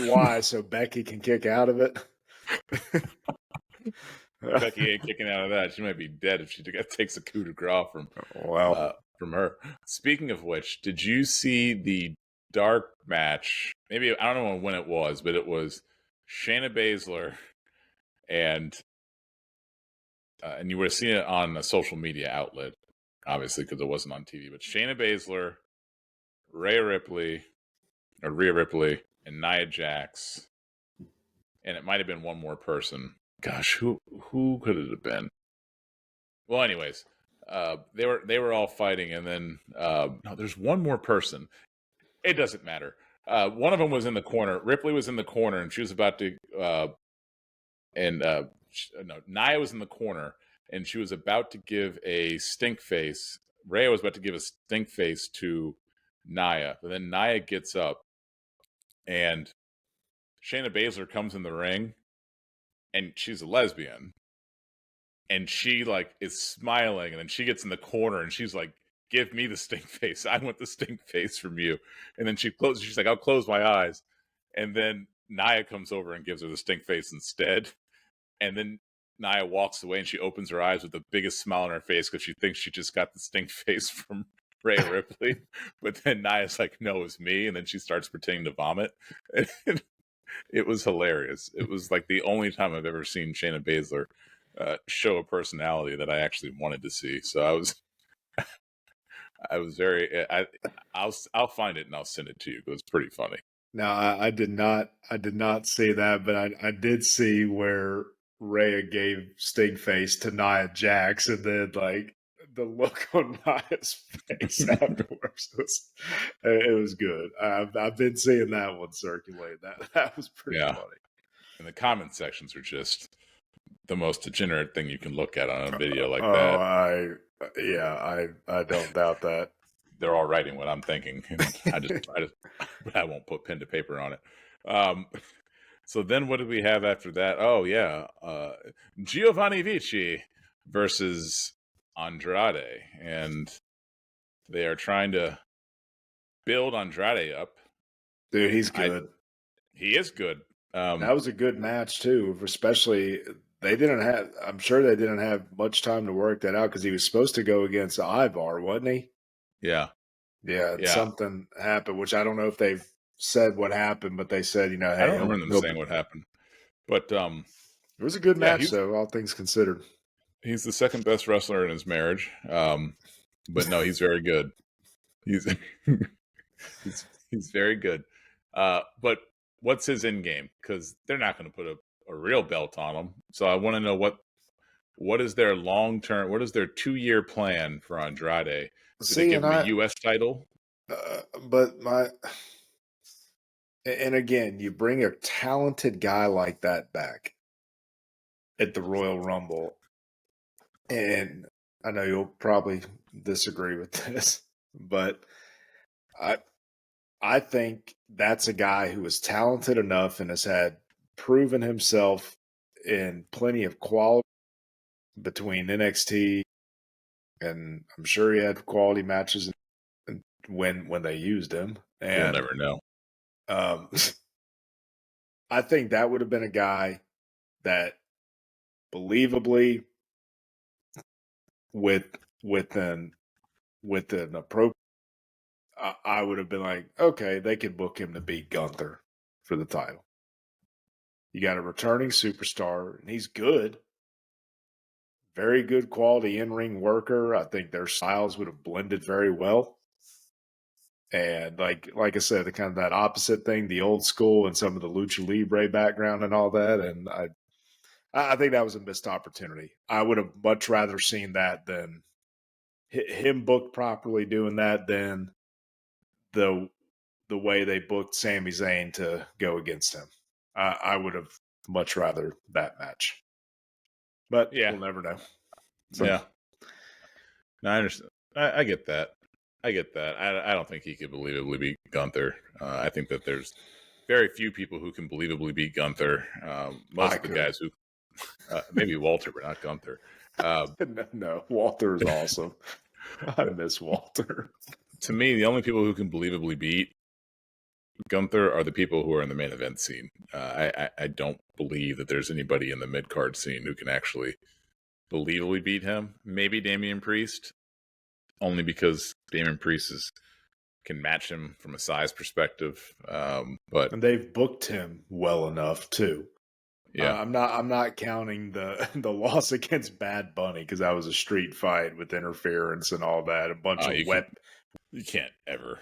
Speaker 2: why? So Becky can kick out of it?
Speaker 1: Becky ain't kicking out of that. She might be dead if she takes a coup de grace from her. Speaking of which, did you see the dark match? Maybe, I don't know when it was, but it was Shayna Baszler and you would have seen it on a social media outlet, obviously, because it wasn't on TV. But Shayna Baszler, Rhea Ripley, and Nia Jax, and it might have been one more person. Gosh, who could it have been? Well, anyways, they were all fighting, and then no, there's one more person. It doesn't matter. One of them was in the corner. Ripley was in the corner, and she was about to. Nia was in the corner, and she was about to give a stink face. Rhea was about to give a stink face to Nia, but then Nia gets up, and Shayna Baszler comes in the ring, and she's a lesbian, and she like is smiling, and then she gets in the corner, and she's like, "Give me the stink face. I want the stink face from you." And then she closes. She's like, "I'll close my eyes," and then Nia comes over and gives her the stink face instead. And then Nia walks away, and she opens her eyes with the biggest smile on her face because she thinks she just got the stink face from Rhea Ripley. But then Nia's like, "No, it's me," and then she starts pretending to vomit. And it was hilarious. It was like the only time I've ever seen Shayna Baszler show a personality that I actually wanted to see. So I was very. I'll find it and I'll send it to you. It was pretty funny.
Speaker 2: Now, I did not see that, but I did see where Rhea gave stink face to Nia Jax, and then like the look on Nia's face afterwards it was good. I've been seeing that one circulate. That was pretty funny.
Speaker 1: And the comment sections are just the most degenerate thing you can look at on a video like
Speaker 2: that. I don't doubt that.
Speaker 1: They're all writing what I'm thinking. And I won't put pen to paper on it. So then what did we have after that? Oh, yeah. Giovanni Vici versus Andrade. And they are trying to build Andrade up.
Speaker 2: Dude, he's good.
Speaker 1: He is good.
Speaker 2: That was a good match, too, especially I'm sure they didn't have much time to work that out because he was supposed to go against Ivar, wasn't he?
Speaker 1: Yeah.
Speaker 2: Something happened, which I don't know if they've said what happened, but they said, hey,
Speaker 1: I don't remember them saying what happened. But
Speaker 2: it was a good match, though, all things considered.
Speaker 1: He's the second best wrestler in his marriage. But no, he's very good. He's he's very good. But what's his end game? Because they're not going to put a real belt on him. So I want to know what is their long term? What is their 2-year plan for Andrade? Do they give him a U.S. title?
Speaker 2: But And again, you bring a talented guy like that back at the Royal Rumble, and I know you'll probably disagree with this, but I I think that's a guy who is talented enough and has had proven himself in plenty of quality between NXT, and I'm sure he had quality matches when they used him.
Speaker 1: We'll
Speaker 2: And
Speaker 1: never know.
Speaker 2: um, I think that would have been a guy that believably with with an with an approach, I would have been like, okay, they could book him to beat Gunther for the title. You got a returning superstar, and he's good, very good quality in-ring worker. I think their styles would have blended very well. And like I said, the kind of that opposite thing, the old school and some of the lucha libre background and all that. And I think that was a missed opportunity. I would have much rather seen that than him booked properly doing that than the way they booked Sami Zayn to go against him. I would have much rather that match, but
Speaker 1: Yeah.
Speaker 2: we'll never know. So,
Speaker 1: Yeah. No, I understand. I get that. I get that. I don't think he could believably beat Gunther. I think that there's very few people who can believably beat Gunther. Most of the guys who, maybe Walter, but not Gunther.
Speaker 2: No, Walter is awesome. I miss Walter.
Speaker 1: To me, the only people who can believably beat Gunther are the people who are in the main event scene. I don't believe that there's anybody in the mid card scene who can actually believably beat him. Maybe Damian Priest, only because Damian Priest can match him from a size perspective. But
Speaker 2: And they've booked him well enough too.
Speaker 1: yeah,
Speaker 2: I'm not counting the loss against Bad Bunny because that was a street fight with interference and all that. A bunch of
Speaker 1: you can't ever.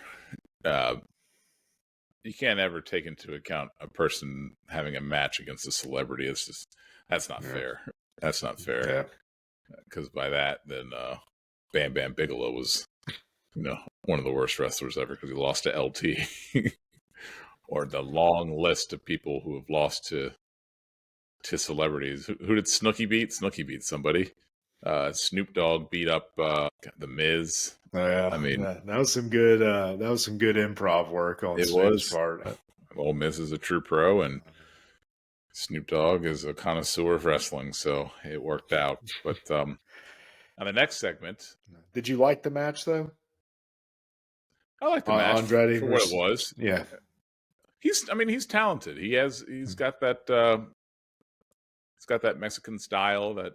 Speaker 1: You can't ever take into account a person having a match against a celebrity. It's just that's not fair. That's not fair.
Speaker 2: Yeah.
Speaker 1: Because by that, then Bam Bam Bigelow was, one of the worst wrestlers ever because he lost to LT. Or the long list of people who have lost to celebrities. Who did Snooki beat? Snooki beat somebody. Snoop Dogg beat up the Miz.
Speaker 2: Oh, yeah.
Speaker 1: I mean,
Speaker 2: that was some good improv work on Snoop's part.
Speaker 1: Well, Miz is a true pro, and Snoop Dogg is a connoisseur of wrestling, so it worked out. But on the next segment,
Speaker 2: did you like the match though?
Speaker 1: I like the match
Speaker 2: Andrade
Speaker 1: for what it was.
Speaker 2: Yeah,
Speaker 1: he's talented. He's got that Mexican style that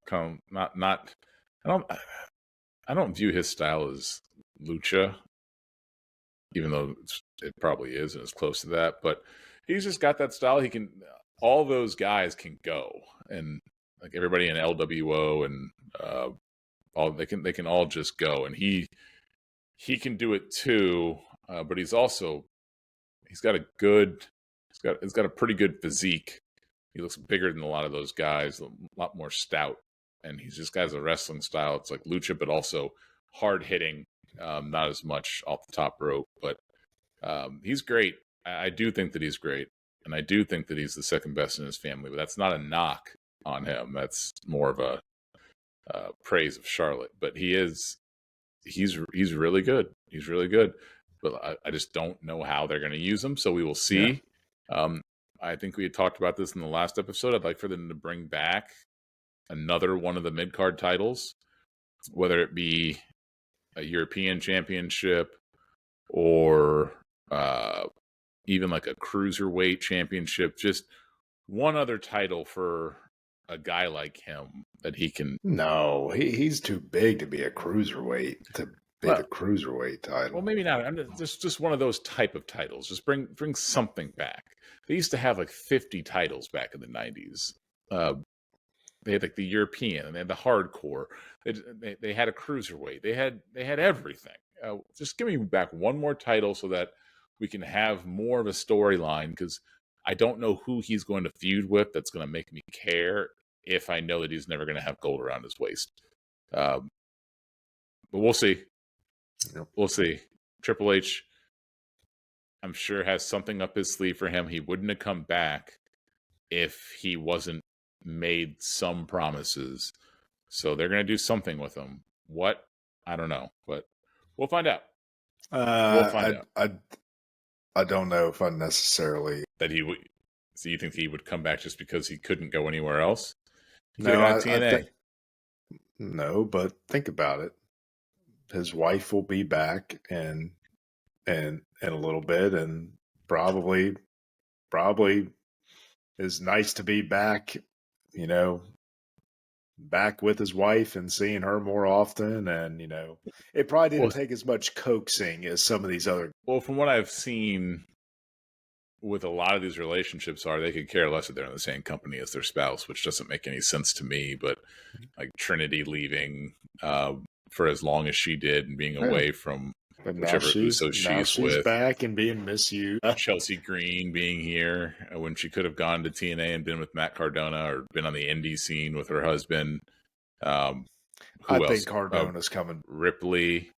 Speaker 1: kind of not. I don't view his style as lucha, even though it probably is and it's close to that. But he's just got that style. All those guys can go, and like everybody in LWO and all they can all just go, and he can do it too. But he's got a pretty good physique. He looks bigger than a lot of those guys, a lot more stout, and he's just got a wrestling style. It's like lucha, but also hard hitting. Not as much off the top rope, but he's great. I do think that he's great, and I do think that he's the second best in his family. But that's not a knock on him. That's more of a praise of Charlotte. But he's really good. He's really good. But I just don't know how they're going to use him. So we will see. Yeah. I think we had talked about this in the last episode. I'd like for them to bring back another one of the mid-card titles, whether it be a European Championship or even like a Cruiserweight Championship. Just one other title for a guy like him that he can...
Speaker 2: No, he's too big to be a Cruiserweight, to be the Cruiserweight title.
Speaker 1: Well, maybe not. Just one of those type of titles. Just bring something back. They used to have like 50 titles back in the 90s. They had like the European, and they had the hardcore. They had a Cruiserweight. They had everything. Just give me back one more title so that we can have more of a storyline, because I don't know who he's going to feud with that's going to make me care if I know that he's never going to have gold around his waist. But we'll see. Yep. We'll see. Triple H, I'm sure has something up his sleeve for him. He wouldn't have come back if he wasn't made some promises. So they're going to do something with him. What? I don't know, but we'll find out. We'll find out
Speaker 2: I don't know if I necessarily
Speaker 1: that he would. So you think he would come back just because he couldn't go anywhere else? He could
Speaker 2: no
Speaker 1: have gone to TNA.
Speaker 2: No, but think about it. His wife will be back in a little bit, and probably is nice to be back, back with his wife and seeing her more often. And, it probably didn't take as much coaxing as some of these other.
Speaker 1: Well, from what I've seen with a lot of these relationships they could care less if they're in the same company as their spouse, which doesn't make any sense to me. But like Trinity leaving for as long as she did and being away from whichever Uso she's with,
Speaker 2: back and being misused.
Speaker 1: Chelsea Green being here when she could have gone to TNA and been with Matt Cardona or been on the indie scene with her husband.
Speaker 2: I think Cardona's coming.
Speaker 1: Ripley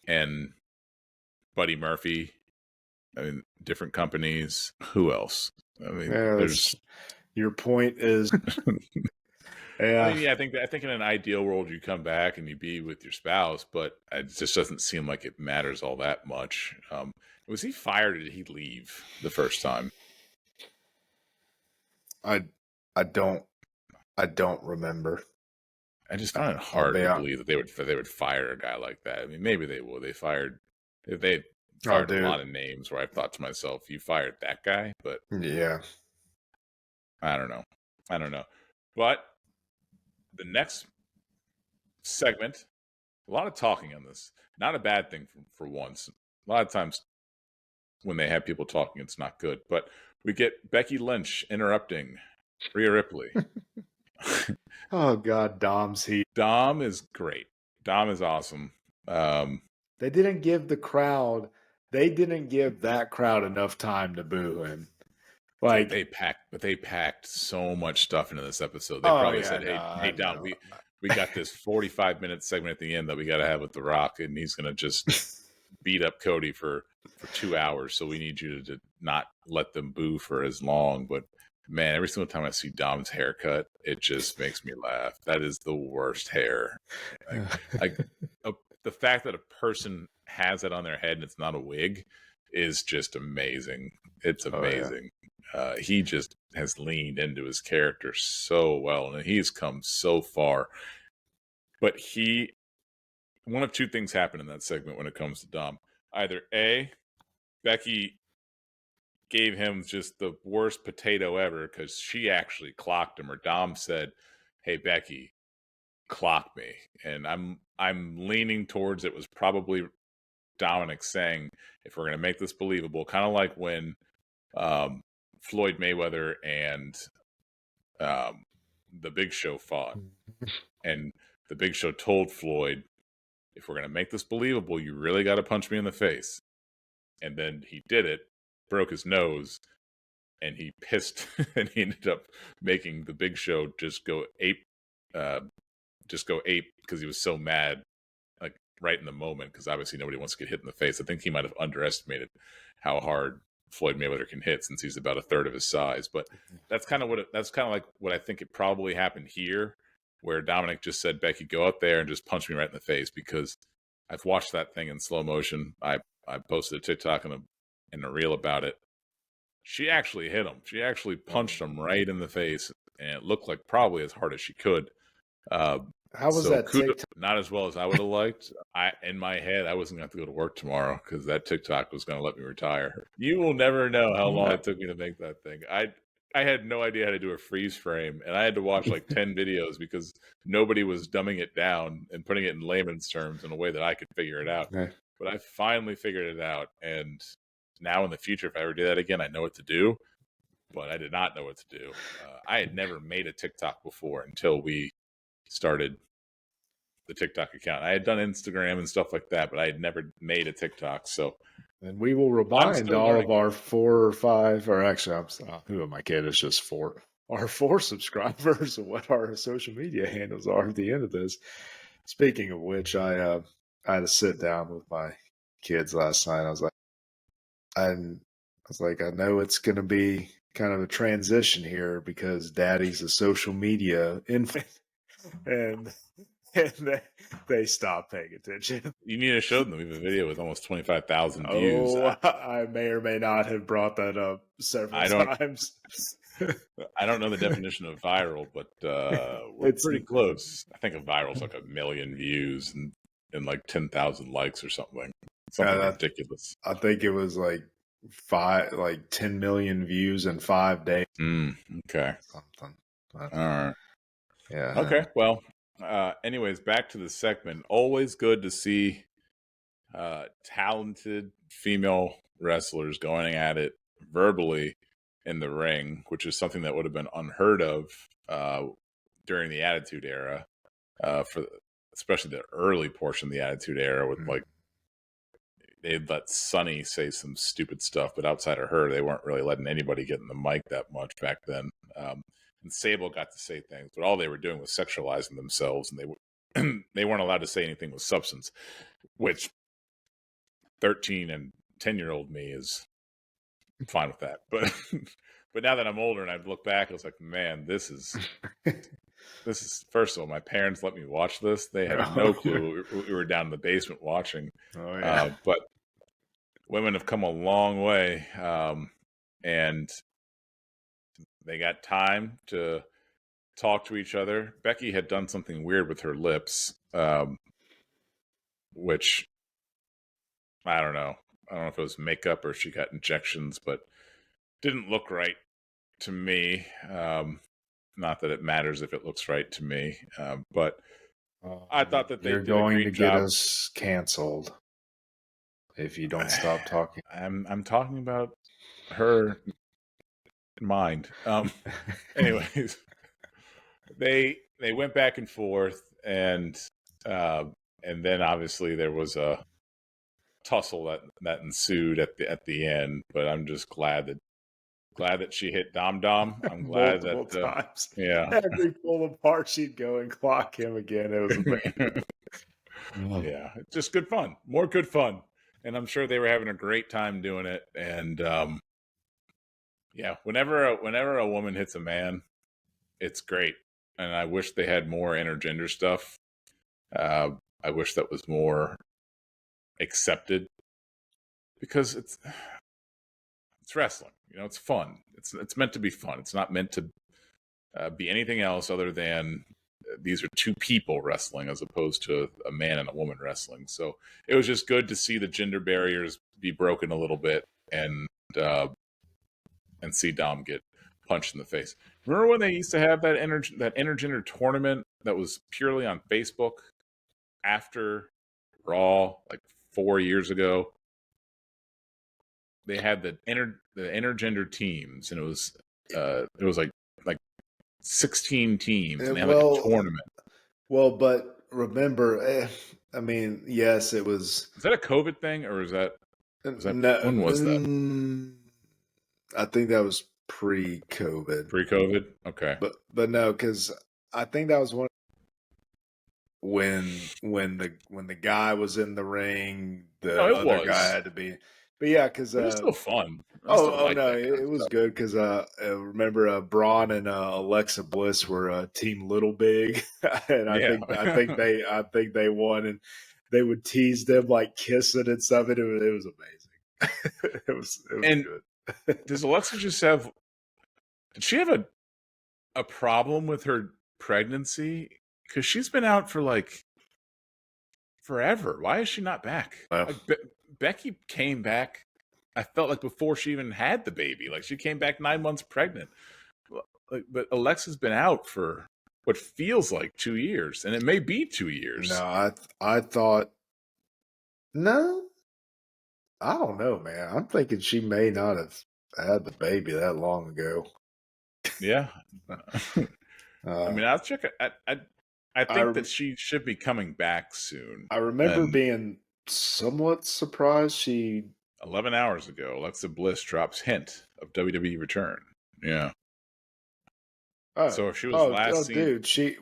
Speaker 1: and Buddy Murphy. I mean, different companies. Who else? I mean, there's.
Speaker 2: Your point is.
Speaker 1: Yeah. I think in an ideal world you come back and you be with your spouse, but it just doesn't seem like it matters all that much. Was he fired or did he leave the first time?
Speaker 2: I don't remember.
Speaker 1: I just found it hard to believe that they would fire a guy like that. I mean, maybe they will. They fired a lot of names where I thought to myself, you fired that guy, but
Speaker 2: yeah,
Speaker 1: I don't know. But the next segment, a lot of talking on this. Not a bad thing for once. A lot of times when they have people talking, it's not good. But we get Becky Lynch interrupting Rhea Ripley.
Speaker 2: Oh, God, Dom's heat.
Speaker 1: Dom is great. Dom is awesome.
Speaker 2: They didn't give that crowd enough time to boo him. Like
Speaker 1: they packed so much stuff into this episode. They probably said, "Hey, Dom, we got this 45-minute segment at the end that we got to have with The Rock, and he's going to just beat up Cody for 2 hours. So we need you to not let them boo for as long." But man, every single time I see Dom's haircut, it just makes me laugh. That is the worst hair. The fact that a person has it on their head and it's not a wig is just amazing. It's amazing. He just has leaned into his character so well, and he's come so far. But one of two things happen in that segment when it comes to Dom. Either A, Becky gave him just the worst potato ever because she actually clocked him, or Dom said, "Hey, Becky, clock me." And I'm leaning towards it was probably Dominic saying, if we're going to make this believable, kind of like when Floyd Mayweather and the Big Show fought, and the Big Show told Floyd, if we're going to make this believable, you really got to punch me in the face. And then he did it, broke his nose, and he pissed, and he ended up making the Big Show just go ape because he was so mad, like right in the moment, because obviously nobody wants to get hit in the face. I think he might have underestimated how hard Floyd Mayweather can hit since he's about a third of his size. But that's kind of like what I think it probably happened here, where Dominic just said, "Becky, go out there and just punch me right in the face," because I've watched that thing in slow motion. I posted a TikTok and a reel about it. She actually hit him. She actually punched him right in the face, and it looked like probably as hard as she could.
Speaker 2: How was that TikTok?
Speaker 1: Not as well as I would have liked. In my head, I wasn't going to have to go to work tomorrow because that TikTok was going to let me retire. You will never know how long it took me to make that thing. I had no idea how to do a freeze frame, and I had to watch like 10 videos because nobody was dumbing it down and putting it in layman's terms in a way that I could figure it out.
Speaker 2: Okay.
Speaker 1: But I finally figured it out, and now in the future, if I ever do that again, I know what to do. But I did not know what to do. I had never made a TikTok before until we started the TikTok account. I had done Instagram and stuff like that, but I had never made a TikTok. So,
Speaker 2: and we will remind all of our 4 or 5, or actually, who am I kidding? It's just 4. Our 4 subscribers of what our social media handles are at the end of this. Speaking of which, I had to sit down with my kids last night. I was like, was like, I know it's going to be kind of a transition here because Daddy's a social media influencer, and they stopped paying attention.
Speaker 1: You need to show them. We have a video with almost 25,000 views.
Speaker 2: Oh, I may or may not have brought that up several
Speaker 1: I don't.
Speaker 2: times.
Speaker 1: I don't know the definition of viral, but we're
Speaker 2: It's
Speaker 1: pretty close. I think a viral is like 1 million views and like 10,000 likes or something. Something ridiculous.
Speaker 2: I think it was like 10 million views in 5 days.
Speaker 1: Okay.
Speaker 2: Something.
Speaker 1: All right.
Speaker 2: Yeah.
Speaker 1: Okay. Well, anyways, back to the segment. Always good to see talented female wrestlers going at it verbally in the ring, which is something that would have been unheard of during the Attitude Era, especially the early portion of the Attitude Era, with like they'd let Sunny say some stupid stuff, but outside of her, they weren't really letting anybody get in the mic that much back then. And Sable got to say things, but all they were doing was sexualizing themselves, and they weren't allowed to say anything with substance, which 13 and 10-year-old me is fine with that. But now that I'm older and I look back, I was like, man, this is first of all, my parents let me watch this. They had no clue we were down in the basement watching.
Speaker 2: Oh, yeah.
Speaker 1: But women have come a long way, and they got time to talk to each other. Becky had done something weird with her lips, which I don't know. I don't know if it was makeup or she got injections, but didn't look right to me. Not that it matters if it looks right to me, but I thought that they
Speaker 2: You're
Speaker 1: did a
Speaker 2: going
Speaker 1: great
Speaker 2: to
Speaker 1: job.
Speaker 2: get us canceled if you don't stop talking.
Speaker 1: I'm talking about her mind. Anyways, they went back and forth, and then obviously there was a tussle that ensued at the end. But I'm just glad that she hit Dom. I'm glad
Speaker 2: multiple
Speaker 1: that
Speaker 2: times.
Speaker 1: yeah.
Speaker 2: Every pull apart, she'd go and clock him again. It was amazing.
Speaker 1: Yeah, just good fun. More good fun. And I'm sure they were having a great time doing it. And yeah, whenever a woman hits a man, it's great. And I wish they had more intergender stuff. I wish that was more accepted, because it's wrestling. You know, it's fun. It's meant to be fun. It's not meant to be anything else other than these are two people wrestling as opposed to a man and a woman wrestling. So it was just good to see the gender barriers be broken a little bit, and see Dom get punched in the face. Remember when they used to have that intergender tournament that was purely on Facebook after Raw, like 4 years ago? They had the intergender teams, and it was like 16 teams, and they had like a tournament.
Speaker 2: Well, but remember, I mean, yes, it was.
Speaker 1: Is that a COVID thing, or is that
Speaker 2: No,
Speaker 1: when was that?
Speaker 2: I think that was pre-COVID.
Speaker 1: Pre-COVID? Okay.
Speaker 2: But no, because I think that was when the guy was in the ring, the other guy had to be. But yeah, because
Speaker 1: it was still fun.
Speaker 2: It was good because remember Braun and Alexa Bliss were Team Little Big, and I think they won, and they would tease them like kissing and stuff. And it was amazing. it was good.
Speaker 1: Does Alexa just have? Did she have a problem with her pregnancy? Because she's been out for like forever. Why is she not back? Like, Becky came back, I felt like, before she even had the baby. Like, she came back 9 months pregnant. But Alexa's been out for what feels like 2 years, and it may be 2 years.
Speaker 2: No, I thought, no, I don't know, man. I'm thinking she may not have had the baby that long ago.
Speaker 1: Yeah. I mean, I'll check it. I think that she should be coming back soon.
Speaker 2: I remember being somewhat surprised
Speaker 1: 11 hours ago, Alexa Bliss drops hint of WWE return. Yeah. So if she was last seen...
Speaker 2: dude, she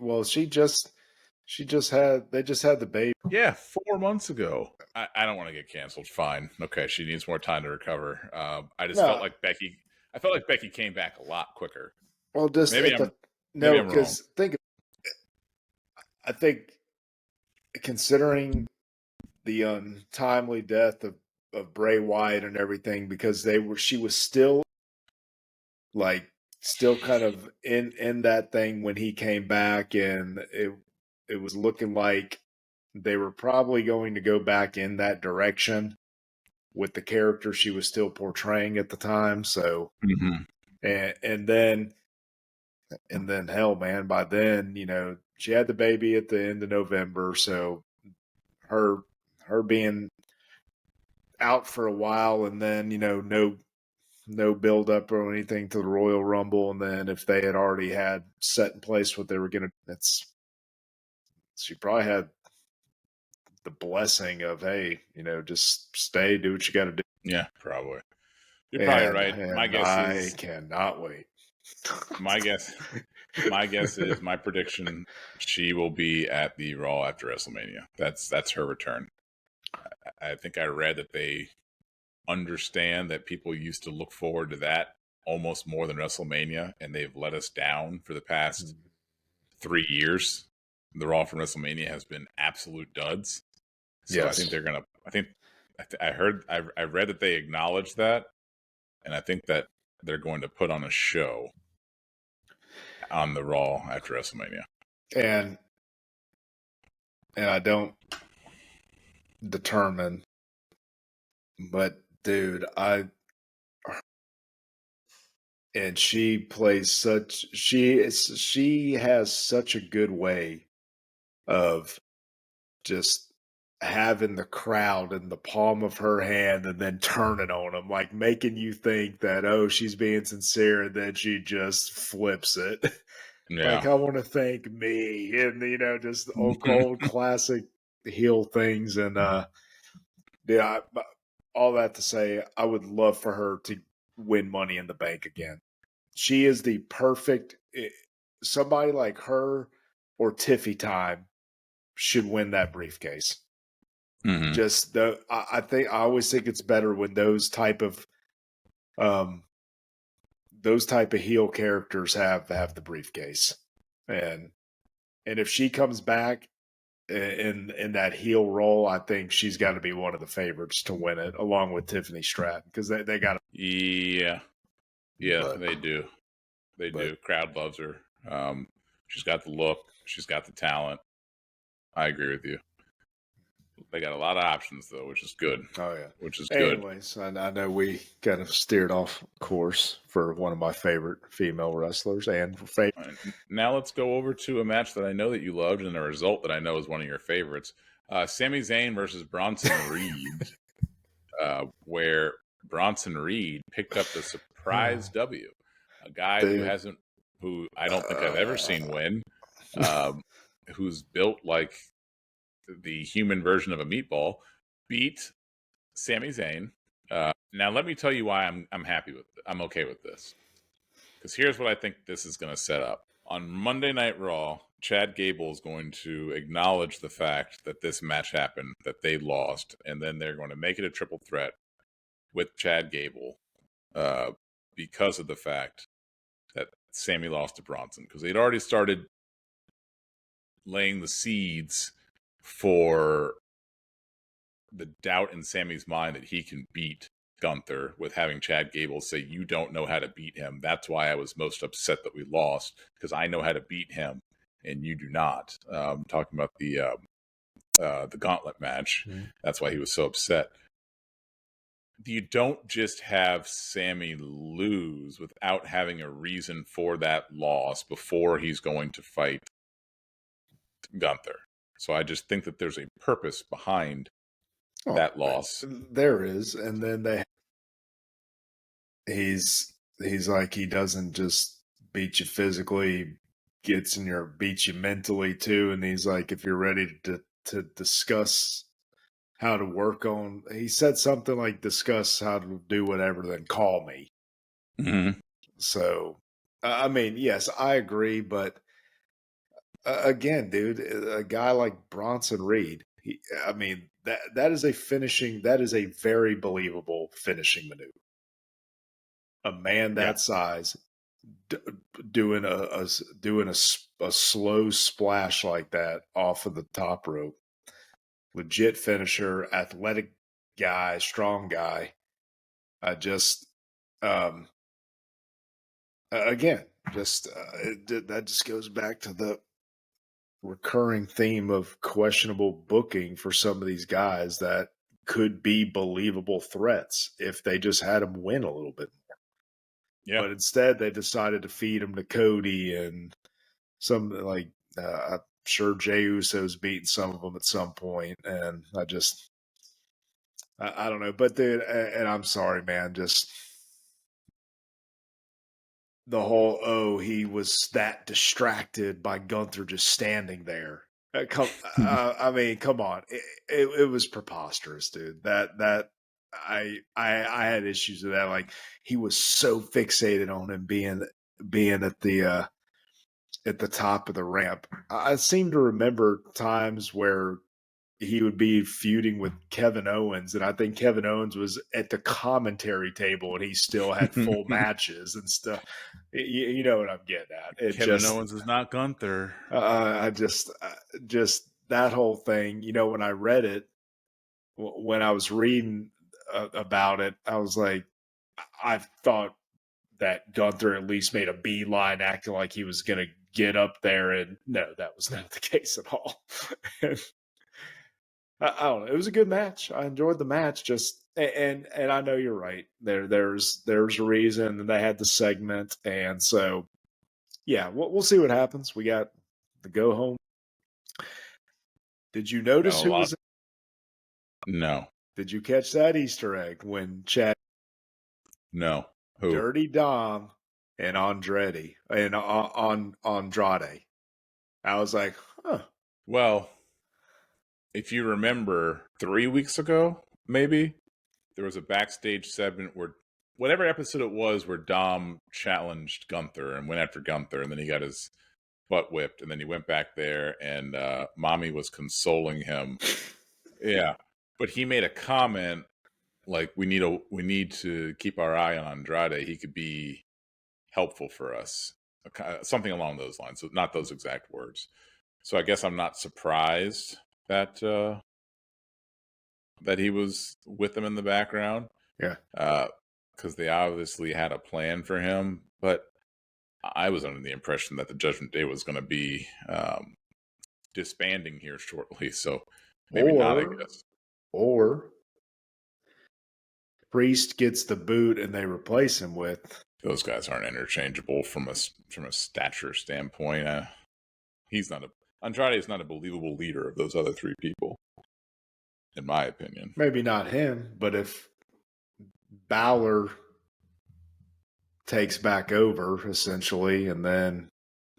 Speaker 2: They just had the baby.
Speaker 1: Yeah, 4 months ago. I don't want to get canceled. Fine. Okay, she needs more time to recover. I just felt
Speaker 2: No,
Speaker 1: like Becky. I felt like Becky came back a lot quicker.
Speaker 2: well, just
Speaker 1: Maybe
Speaker 2: at
Speaker 1: I'm
Speaker 2: the
Speaker 1: maybe
Speaker 2: no,
Speaker 1: I'm wrong.
Speaker 2: because I think considering the untimely death of Bray Wyatt and everything, because she was still kind of in that thing when he came back, and it was looking like they were probably going to go back in that direction with the character she was still portraying at the time. So
Speaker 1: Mm-hmm.
Speaker 2: and then hell, man, by then, she had the baby at the end of November, so her being out for a while, and then no build up or anything to the Royal Rumble, and then if they had already had set in place what they were gonna, she probably had the blessing of, hey, just stay, do what you got to do.
Speaker 1: Yeah, probably. You're probably right. My
Speaker 2: And
Speaker 1: guess
Speaker 2: I
Speaker 1: is
Speaker 2: cannot wait.
Speaker 1: my guess. My guess is my prediction. She will be at the Raw after WrestleMania. That's her return. I think I read that they understand that people used to look forward to that almost more than WrestleMania, and they've let us down for the past 3 years. The Raw from WrestleMania has been absolute duds. So I
Speaker 2: Yes.
Speaker 1: think they're gonna. I read that they acknowledge that, and I think that they're going to put on a show on the Raw after WrestleMania.
Speaker 2: And I don't determine, but dude, and she has such a good way of just having the crowd in the palm of her hand and then turning on them, like making you think that, oh, she's being sincere, and then she just flips it. Like,
Speaker 1: Yeah.
Speaker 2: I want to thank me, and just old classic heel things. And yeah, all that to say, I would love for her to win Money in the Bank again. She is the perfect, somebody like her or Tiffy Time should win that briefcase.
Speaker 1: Mm-hmm.
Speaker 2: Just I always think it's better when those type of heel characters have the briefcase. And if she comes back in that heel role, I think she's got to be one of the favorites to win it, along with Tiffany Stratton, because they got to.
Speaker 1: Yeah, they do. They do. Crowd loves her. She's got the look. She's got the talent. I agree with you. They got a lot of options though, which is good.
Speaker 2: Oh yeah,
Speaker 1: which is good.
Speaker 2: Anyways, I know we kind of steered off course for one of my favorite female wrestlers, and
Speaker 1: Right. Now let's go over to a match that I know that you loved, and a result that I know is one of your favorites: Sami Zayn versus Bronson Reed, where Bronson Reed picked up the surprise W. A guy who I don't think I've ever seen win, who's built like the human version of a meatball, beat Sami Zayn. Now let me tell you why I'm okay with this. Because here's what I think this is going to set up. On Monday Night Raw, Chad Gable is going to acknowledge the fact that this match happened, that they lost, and then they're going to make it a triple threat with Chad Gable because of the fact that Sammy lost to Bronson. Because they'd already started laying the seeds for the doubt in Sammy's mind that he can beat Gunther, with having Chad Gable say, you don't know how to beat him. That's why I was most upset that we lost, because I know how to beat him and you do not. Talking about the gauntlet match. Mm-hmm. That's why he was so upset. You don't just have Sammy lose without having a reason for that loss before he's going to fight Gunther. So I just think that there's a purpose behind that loss.
Speaker 2: There is, and then he's like, he doesn't just beat you physically, beats you mentally too. And he's like, if you're ready to discuss how to work on, he said something like, discuss how to do whatever, then call me.
Speaker 1: Mm-hmm.
Speaker 2: So, I mean, yes, I agree, but Again, dude, a guy like Bronson Reed. I mean, that is a finishing. That is a very believable finishing maneuver. A man
Speaker 1: Yeah.
Speaker 2: that size d- doing a slow splash like that off of the top rope. Legit finisher, athletic guy, strong guy. I just, um, again, that just goes back to the recurring theme of questionable booking for some of these guys that could be believable threats if they just had them win a little bit.
Speaker 1: Yeah.
Speaker 2: But instead, they decided to feed them to Cody and some like I'm sure Jey Uso's beaten some of them at some point, and I don't know. But dude, and I'm sorry, man, just the whole he was that distracted by Gunther just standing there. I mean, come on, it was preposterous, dude. That I had issues with that. Like he was so fixated on him being at the top of the ramp. I seem to remember times where he would be feuding with Kevin Owens, and I think Kevin Owens was at the commentary table, and he still had full matches and stuff. You know what I'm getting at? It
Speaker 1: Kevin
Speaker 2: just,
Speaker 1: Owens is not Gunther.
Speaker 2: just that whole thing. You know, when I read it, when I was reading about it, I was like, I thought that Gunther at least made a beeline, acting like he was going to get up there, and no, that was not the case at all. I don't know. It was a good match. I enjoyed the match. Just and I know you're right. There's a reason, and they had the segment, and so yeah, we'll see what happens. We got the go home. Did you notice who was?
Speaker 1: No.
Speaker 2: Did you catch that Easter egg when Chad
Speaker 1: No. Who?
Speaker 2: Dirty Dom and Andretti and on Andrade? I was like, huh.
Speaker 1: Well, if you remember 3 weeks ago, maybe there was a backstage segment where whatever episode it was where Dom challenged Gunther and went after Gunther, and then he got his butt whipped, and then he went back there, and Mommy was consoling him. Yeah, but he made a comment like we need to keep our eye on Andrade. He could be helpful for us, something along those lines. So not those exact words. So I guess I'm not surprised that that he was with them in the background.
Speaker 2: Yeah.
Speaker 1: Because they obviously had a plan for him. But I was under the impression that the Judgment Day was going to be disbanding here shortly. So maybe not, I guess.
Speaker 2: Or Priest gets the boot and they replace him with.
Speaker 1: Those guys aren't interchangeable from a stature standpoint. Andrade is not a believable leader of those other three people, in my opinion.
Speaker 2: Maybe not him, but if Balor takes back over essentially, and then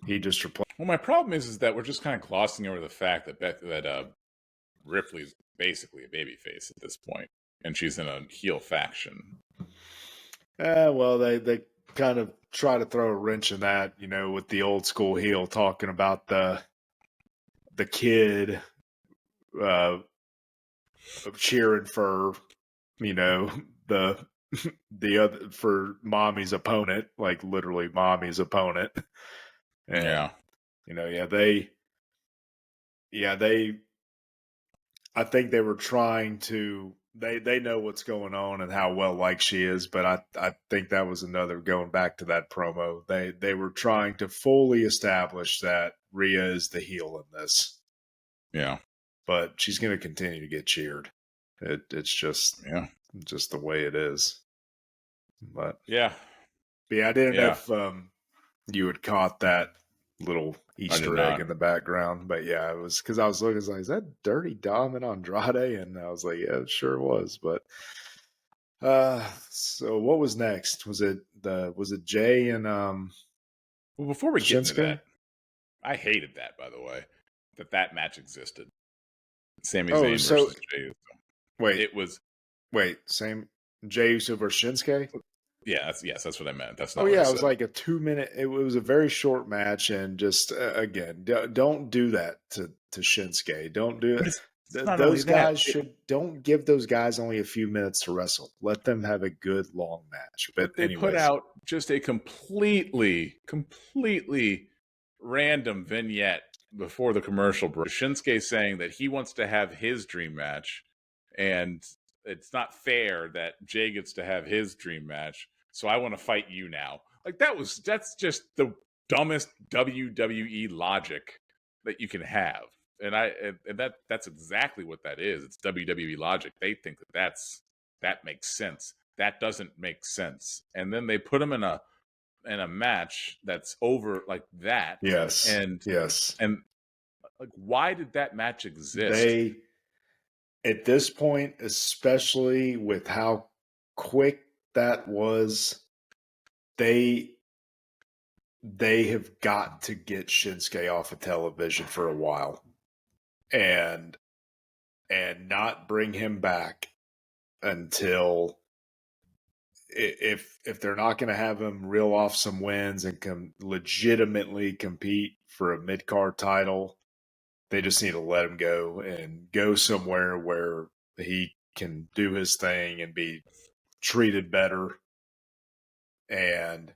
Speaker 2: he just replaces.
Speaker 1: Well, my problem is that we're just kind of glossing over the fact that Ripley's basically a babyface at this point, and she's in a heel faction.
Speaker 2: Well, they kind of try to throw a wrench in that, you know, with the old school heel talking about the kid cheering for, you know, the other for mommy's opponent, like literally mommy's opponent. And,
Speaker 1: Yeah.
Speaker 2: you know, they I think they were trying to they know what's going on and how well liked she is, but I think that was another going back to that promo. They were trying to fully establish that Rhea is the heel in this.
Speaker 1: Yeah.
Speaker 2: But she's going to continue to get cheered. It's just the way it is. But
Speaker 1: yeah,
Speaker 2: I didn't know if you had caught that little Easter egg in the background, but yeah, it was because I was looking, like, is that Dirty Dom and Andrade? And I was like, yeah, it sure was. But so what was next? Was it Jay and
Speaker 1: well, before we get into
Speaker 2: Shinsuke?
Speaker 1: that, I hated that, by the way, that match existed. Sami Zayn versus Jey Uso.
Speaker 2: Wait, same Jey Uso versus Shinsuke?
Speaker 1: Yeah, that's what I meant. That's
Speaker 2: Oh
Speaker 1: not what I
Speaker 2: yeah, it was
Speaker 1: said.
Speaker 2: like a 2 minute. It was a very short match, and just again, don't do that to Shinsuke. Don't do
Speaker 1: But
Speaker 2: it.
Speaker 1: it's not only
Speaker 2: Those
Speaker 1: that.
Speaker 2: guys should don't give those guys only a few minutes to wrestle. Let them have a good long match. But
Speaker 1: But they put
Speaker 2: anyways,
Speaker 1: out just a completely random vignette before the commercial break. Shinsuke saying that he wants to have his dream match, and it's not fair that Jay gets to have his dream match. So I want to fight you now. Like that's just the dumbest WWE logic that you can have. And that's exactly what that is. It's WWE logic. They think that makes sense. That doesn't make sense. And then they put him in a match that's over like that.
Speaker 2: yes,
Speaker 1: And
Speaker 2: yes,
Speaker 1: and like, why did that match exist?
Speaker 2: they at this point, especially with how quick that was, they they have got to get Shinsuke off of television for a while, and not bring him back until if they're not going to have him reel off some wins and legitimately compete for a mid card title, they just need to let him go and go somewhere where he can do his thing and be treated better. And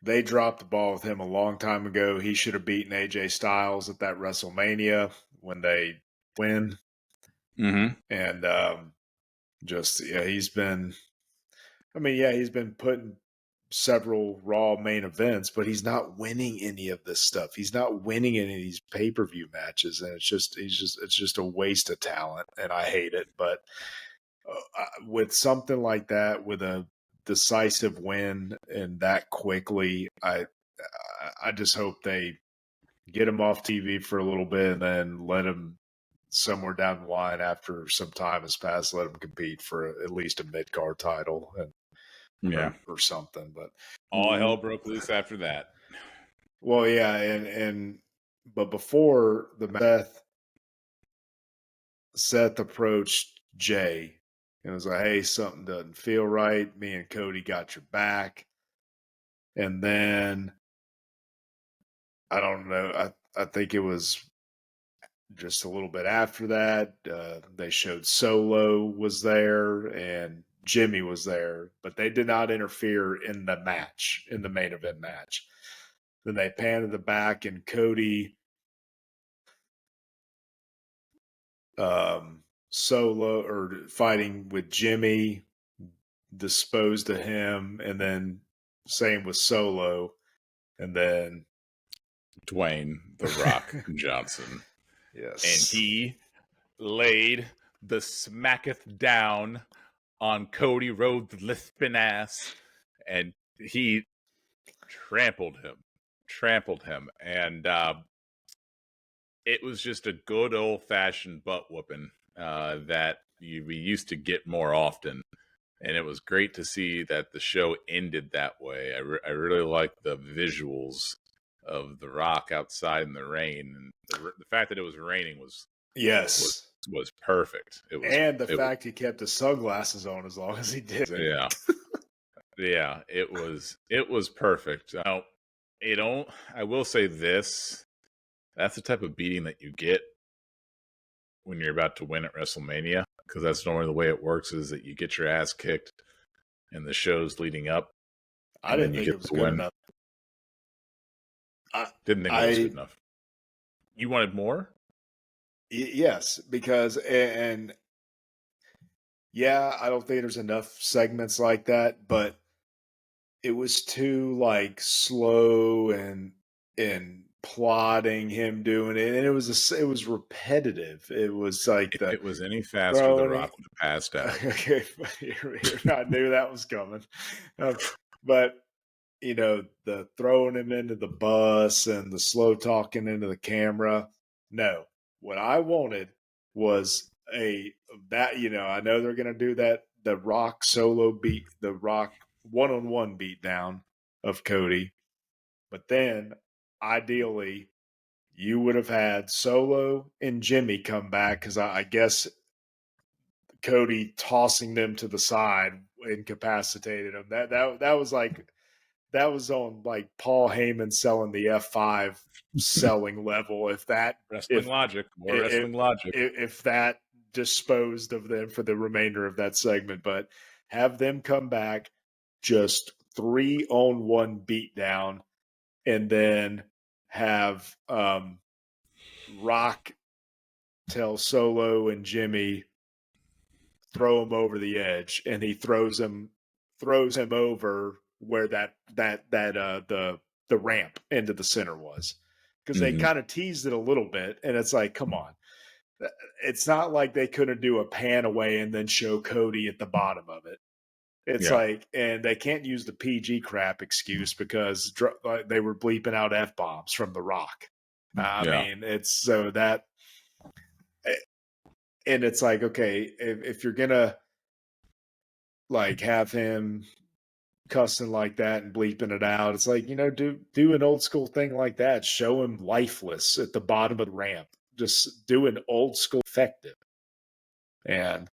Speaker 2: they dropped the ball with him a long time ago. He should have beaten AJ Styles at that WrestleMania when they win.
Speaker 1: Mm-hmm.
Speaker 2: And he's been. I mean, yeah, he's been put in several Raw main events, but he's not winning any of this stuff. He's not winning any of these pay-per-view matches, and it's just a waste of talent, and I hate it. But with something like that, with a decisive win and that quickly, I just hope they get him off TV for a little bit and then let him somewhere down the line after some time has passed, let him compete for at least a mid card title and
Speaker 1: Yeah.
Speaker 2: or something. But
Speaker 1: All hell broke loose after that.
Speaker 2: well, yeah, and but before the Seth approached Jay and was like, "Hey, something doesn't feel right. Me and Cody got your back." And then I don't know. I think it was just a little bit after that. They showed Solo was there and Jimmy was there, but they did not interfere in the match, in the main event match. Then they panned to the back and Cody Solo or fighting with Jimmy disposed of him, and then same with Solo, and then
Speaker 1: Dwayne the Rock Johnson. And
Speaker 2: yes,
Speaker 1: he laid the smacketh down on Cody Rhodes' lisping ass, and he trampled him, and it was just a good old fashioned butt whooping that we used to get more often. And it was great to see that the show ended that way. I really liked the visuals of The Rock outside in the rain, and the fact that it was raining was
Speaker 2: yes,
Speaker 1: was perfect.
Speaker 2: and the fact he kept his sunglasses on as long as he did.
Speaker 1: Yeah, yeah, it was perfect. Now, I will say this: that's the type of beating that you get when you're about to win at WrestleMania, because that's normally the way it works: is that you get your ass kicked in the shows leading up,
Speaker 2: I
Speaker 1: and then
Speaker 2: didn't
Speaker 1: you
Speaker 2: think
Speaker 1: get
Speaker 2: it was
Speaker 1: the
Speaker 2: good
Speaker 1: win.
Speaker 2: enough.
Speaker 1: Didn't think it was good
Speaker 2: I
Speaker 1: enough. You wanted more?
Speaker 2: yes, because and yeah, I don't think there's enough segments like that, but it was too like slow and plotting him doing it, and it was repetitive. It was like
Speaker 1: If
Speaker 2: the
Speaker 1: it was any faster, The
Speaker 2: throwing it.
Speaker 1: Rock would have passed out.
Speaker 2: Okay, I knew that was coming, but the throwing him into the bus and the slow talking into the camera. No, what I wanted was I know they're going to do that, the Rock solo beat, the Rock one-on-one beat down of Cody. But then ideally you would have had Solo and Jimmy come back, because I guess Cody tossing them to the side, incapacitated them. That was like that was on like Paul Heyman selling the F5 selling level.
Speaker 1: Wrestling logic, more
Speaker 2: if,
Speaker 1: wrestling logic.
Speaker 2: if that disposed of them for the remainder of that segment, but have them come back just 3-on-1 beatdown, and then have Rock tell Solo and Jimmy throw him over the edge, and he throws him over where the ramp into the center was, because they kind of teased it a little bit, and it's like, come on, it's not like they couldn't do a pan away and then show Cody at the bottom of it. It's like, and they can't use the PG crap excuse because they were bleeping out F-bombs from The Rock. I mean, it's so that, and it's like, okay, if you're gonna like have him cussing like that and bleeping it out, it's like, do an old school thing like that. Show him lifeless at the bottom of the ramp. Just do an old school effective. And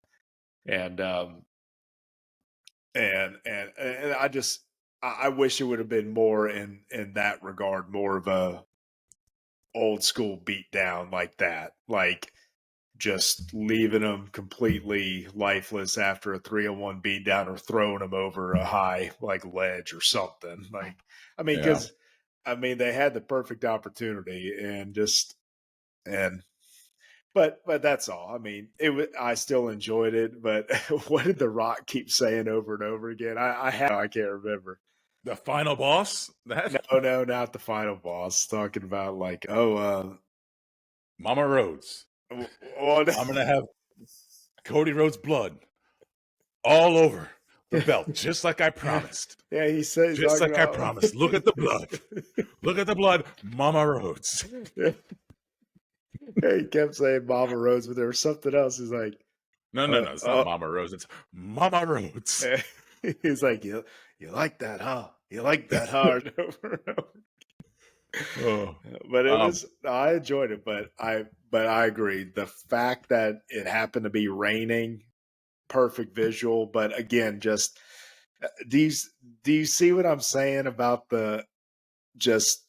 Speaker 2: I wish it would have been more in that regard, more of a old school beatdown like that, like just leaving them completely lifeless after a 3-on-1 beatdown, or throwing them over a high like ledge or something. Like, I mean, because they had the perfect opportunity, but that's all. I mean, I still enjoyed it, but what did The Rock keep saying over and over again? I can't remember.
Speaker 1: The final boss?
Speaker 2: No, not the final boss. Talking about like,
Speaker 1: Mama Rhodes.
Speaker 2: Well,
Speaker 1: I'm gonna have Cody Rhodes blood all over the belt, just like I promised.
Speaker 2: Yeah, he says
Speaker 1: just like I promised. Look at the blood. Look at the blood, Mama Rhodes.
Speaker 2: He kept saying Mama Rhodes, but there was something else. He's like,
Speaker 1: no, it's not Mama Rhodes. It's Mama Rhodes.
Speaker 2: He's like, you like that, huh? You like that, huh? Over and over. But it was, I enjoyed it, but I agree. The fact that it happened to be raining, perfect visual. But again, just do you see what I'm saying about the just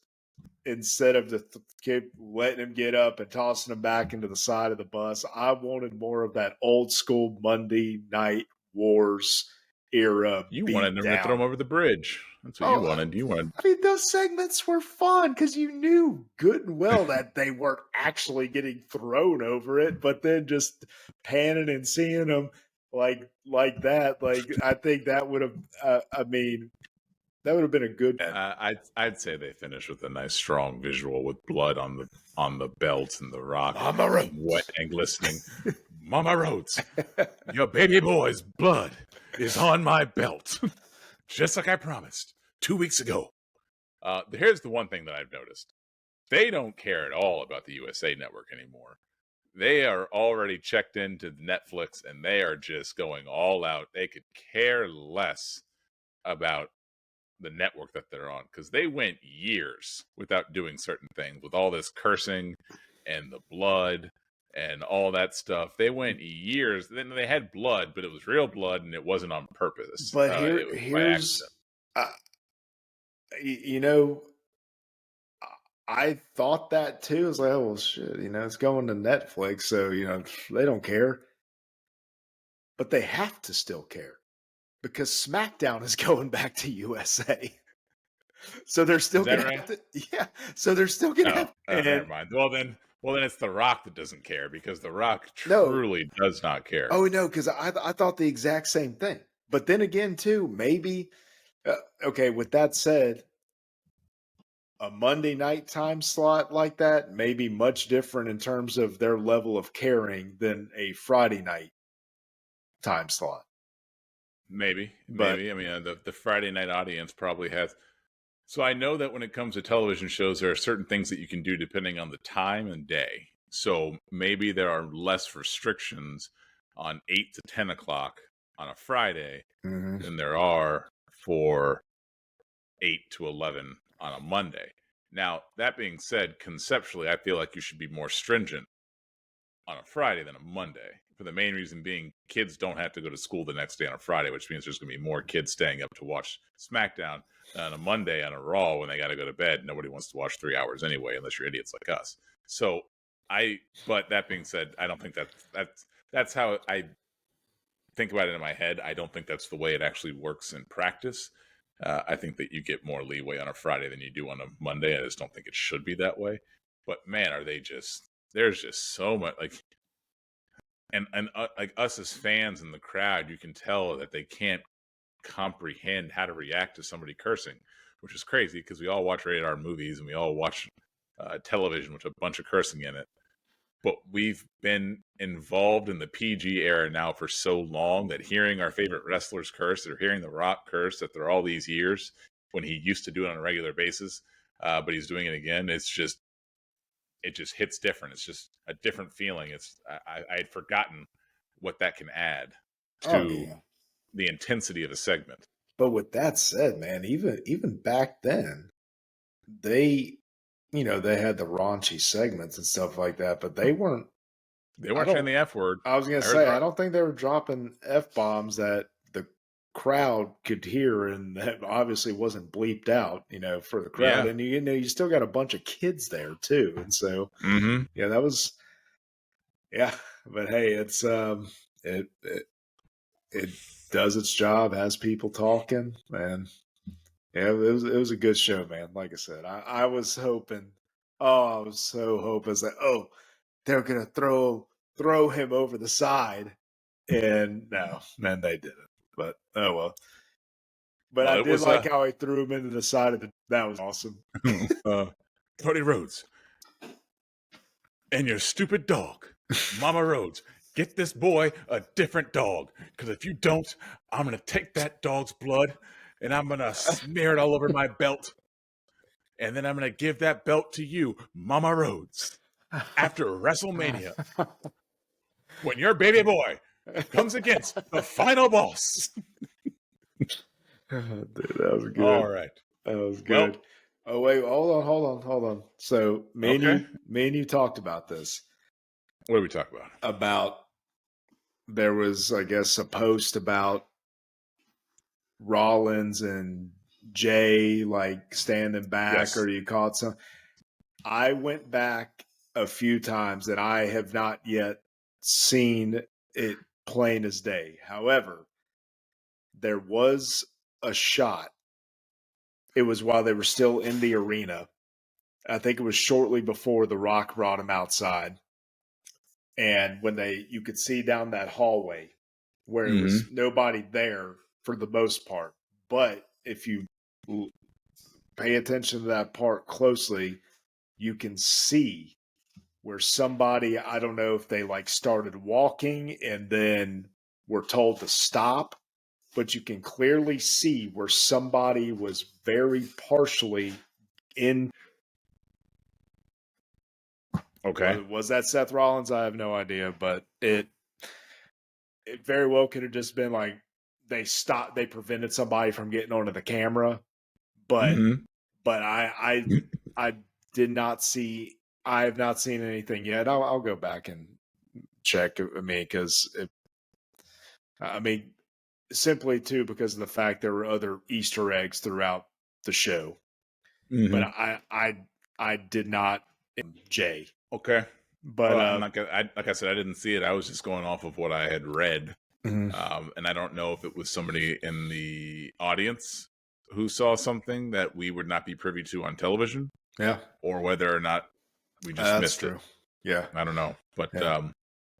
Speaker 2: instead of the kid letting him get up and tossing him back into the side of the bus, I wanted more of that old school Monday Night Wars era.
Speaker 1: You wanted him to throw him over the bridge. That's what you wanted.
Speaker 2: I mean, those segments were fun because you knew good and well that they weren't actually getting thrown over it, but then just panning and seeing them like that. Like, I think that would have. That would have been a good.
Speaker 1: I'd say they finished with a nice strong visual with blood on the belt and the Rock,
Speaker 2: Mama Rhodes,
Speaker 1: wet and glistening. Mama Rhodes, your baby boy's blood is on my belt, just like I promised 2 weeks ago. Here's the one thing that I've noticed: they don't care at all about the USA Network anymore. They are already checked into Netflix, and they are just going all out. They could care less about the network that they're on, because they went years without doing certain things with all this cursing and the blood and all that stuff. They went years. Then they had blood, but it was real blood and it wasn't on purpose.
Speaker 2: But here's I thought that too. I was like, oh well, shit, it's going to Netflix, so they don't care. But they have to still care, because SmackDown is going back to USA. So they're still going to have to, so they're still going to have
Speaker 1: never mind. Well then it's The Rock that doesn't care, because The Rock truly does not care.
Speaker 2: Oh no, because I thought the exact same thing. But then again, too, maybe okay, with that said, a Monday night time slot like that may be much different in terms of their level of caring than a Friday night time slot.
Speaker 1: Maybe. I mean, the Friday night audience probably has. So I know that when it comes to television shows, there are certain things that you can do depending on the time and day. So maybe there are less restrictions on 8 to 10 o'clock on a Friday than there are for 8 to 11 on a Monday. Now, that being said, conceptually, I feel like you should be more stringent on a Friday than a Monday. For the main reason being, kids don't have to go to school the next day on a Friday, which means there's going to be more kids staying up to watch SmackDown on a Monday on a Raw when they got to go to bed. Nobody wants to watch 3 hours anyway, unless you're idiots like us. So but that being said, I don't think that's how I think about it in my head. I don't think that's the way it actually works in practice. I think that you get more leeway on a Friday than you do on a Monday. I just don't think it should be that way. But man, there's just so much and like us as fans in the crowd, you can tell that they can't comprehend how to react to somebody cursing, which is crazy because we all watch rated R movies and we all watch television with a bunch of cursing in it. But we've been involved in the PG era now for so long that hearing our favorite wrestlers curse, or hearing The Rock curse after all these years, when he used to do it on a regular basis, but he's doing it again, it just hits different. It's just a different feeling. I had forgotten what that can add to the intensity of a segment.
Speaker 2: But with that said, man, even back then, they had the raunchy segments and stuff like that, but they weren't
Speaker 1: saying the F word.
Speaker 2: I was gonna say, I don't think they were dropping F bombs that the crowd could hear, and that obviously wasn't bleeped out, for the crowd.
Speaker 1: Yeah.
Speaker 2: And you still got a bunch of kids there too, and so that was But hey, it's it does its job, has people talking, and it was a good show, man. Like I said, I was hoping, I was so hoping that they're gonna throw him over the side, and no, man, they didn't. But oh well. But I did like how he threw him into the side of that was awesome.
Speaker 1: Cody Rhodes and your stupid dog, Mama Rhodes. Get this boy a different dog, because if you don't, I'm going to take that dog's blood and I'm going to smear it all over my belt. And then I'm going to give that belt to you, Mama Rhodes, after WrestleMania. When your baby boy comes against the final boss.
Speaker 2: Dude, that was good.
Speaker 1: All right.
Speaker 2: That was good. Well, oh, wait, hold on. So me and you talked about this.
Speaker 1: What did we talk about?
Speaker 2: About there was, I guess, a post about Rollins and Jay like standing back, or you caught some. I went back a few times and I have not yet seen it plain as day. However, there was a shot. It was while they were still in the arena. I think it was shortly before The Rock brought him outside. And when you could see down that hallway where it was nobody there for the most part. But if you pay attention to that part closely, you can see where somebody, I don't know if they like started walking and then were told to stop, but you can clearly see where somebody was very partially in.
Speaker 1: Okay.
Speaker 2: Was that Seth Rollins? I have no idea, but it very well could have just been like they prevented somebody from getting onto the camera. But I did not see, I have not seen anything yet. I'll go back and check. Simply too, because of the fact there were other Easter eggs throughout the show. But I did not Jay.
Speaker 1: Okay.
Speaker 2: But
Speaker 1: like I said, I didn't see it. I was just going off of what I had read. And I don't know if it was somebody in the audience who saw something that we would not be privy to on television.
Speaker 2: Yeah.
Speaker 1: Or whether or not we just missed it.
Speaker 2: Yeah.
Speaker 1: I don't know. But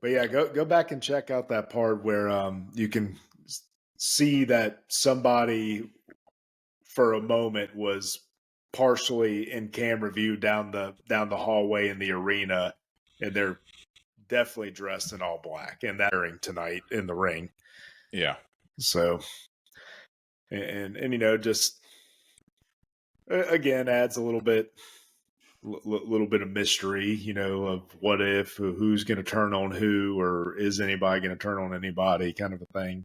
Speaker 2: yeah, go back and check out that part where you can see that somebody for a moment was partially in camera view down the hallway in the arena, and they're definitely dressed in all black, and that ring tonight in the ring.
Speaker 1: Yeah.
Speaker 2: So, and just again adds a little bit of mystery, of what if, who's going to turn on who, or is anybody going to turn on anybody, kind of a thing.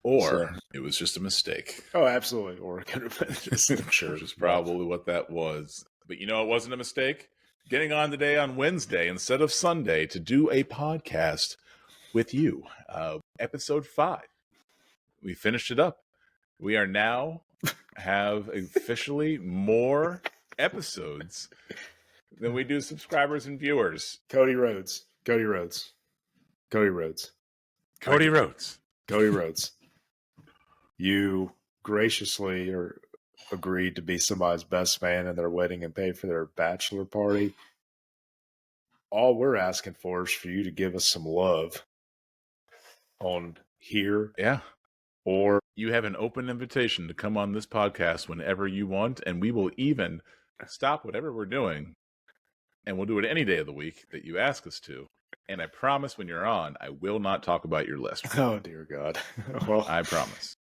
Speaker 1: Or it was just a mistake.
Speaker 2: Oh, absolutely. Or it could have been just, I'm sure.
Speaker 1: Which is probably what that was. But it wasn't a mistake, getting on today on Wednesday instead of Sunday to do a podcast with you. Episode 5. We finished it up. We are now have officially more episodes than we do subscribers and viewers.
Speaker 2: Cody Rhodes. Cody Rhodes. Cody Rhodes.
Speaker 1: Cody Rhodes.
Speaker 2: Cody Rhodes. You graciously agreed to be somebody's best man in their wedding and pay for their bachelor party. All we're asking for is for you to give us some love on here.
Speaker 1: Yeah.
Speaker 2: Or
Speaker 1: you have an open invitation to come on this podcast whenever you want, and we will even stop whatever we're doing, and we'll do it any day of the week that you ask us to. And I promise when you're on, I will not talk about your list.
Speaker 2: Oh, dear God. Well,
Speaker 1: I promise.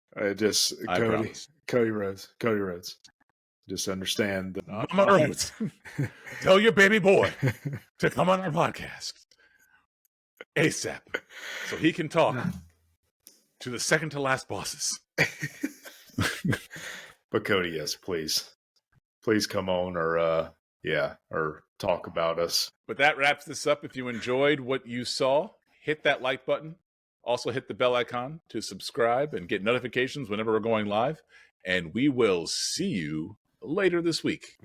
Speaker 2: Cody Rhodes. Just understand that
Speaker 1: Mama Rhodes, tell your baby boy to come on our podcast ASAP so he can talk to the second to last bosses.
Speaker 2: But Cody, yes, please come on or talk about us.
Speaker 1: But that wraps this up. If you enjoyed what you saw, hit that like button. Also hit the bell icon to subscribe and get notifications whenever we're going live. And we will see you later this week.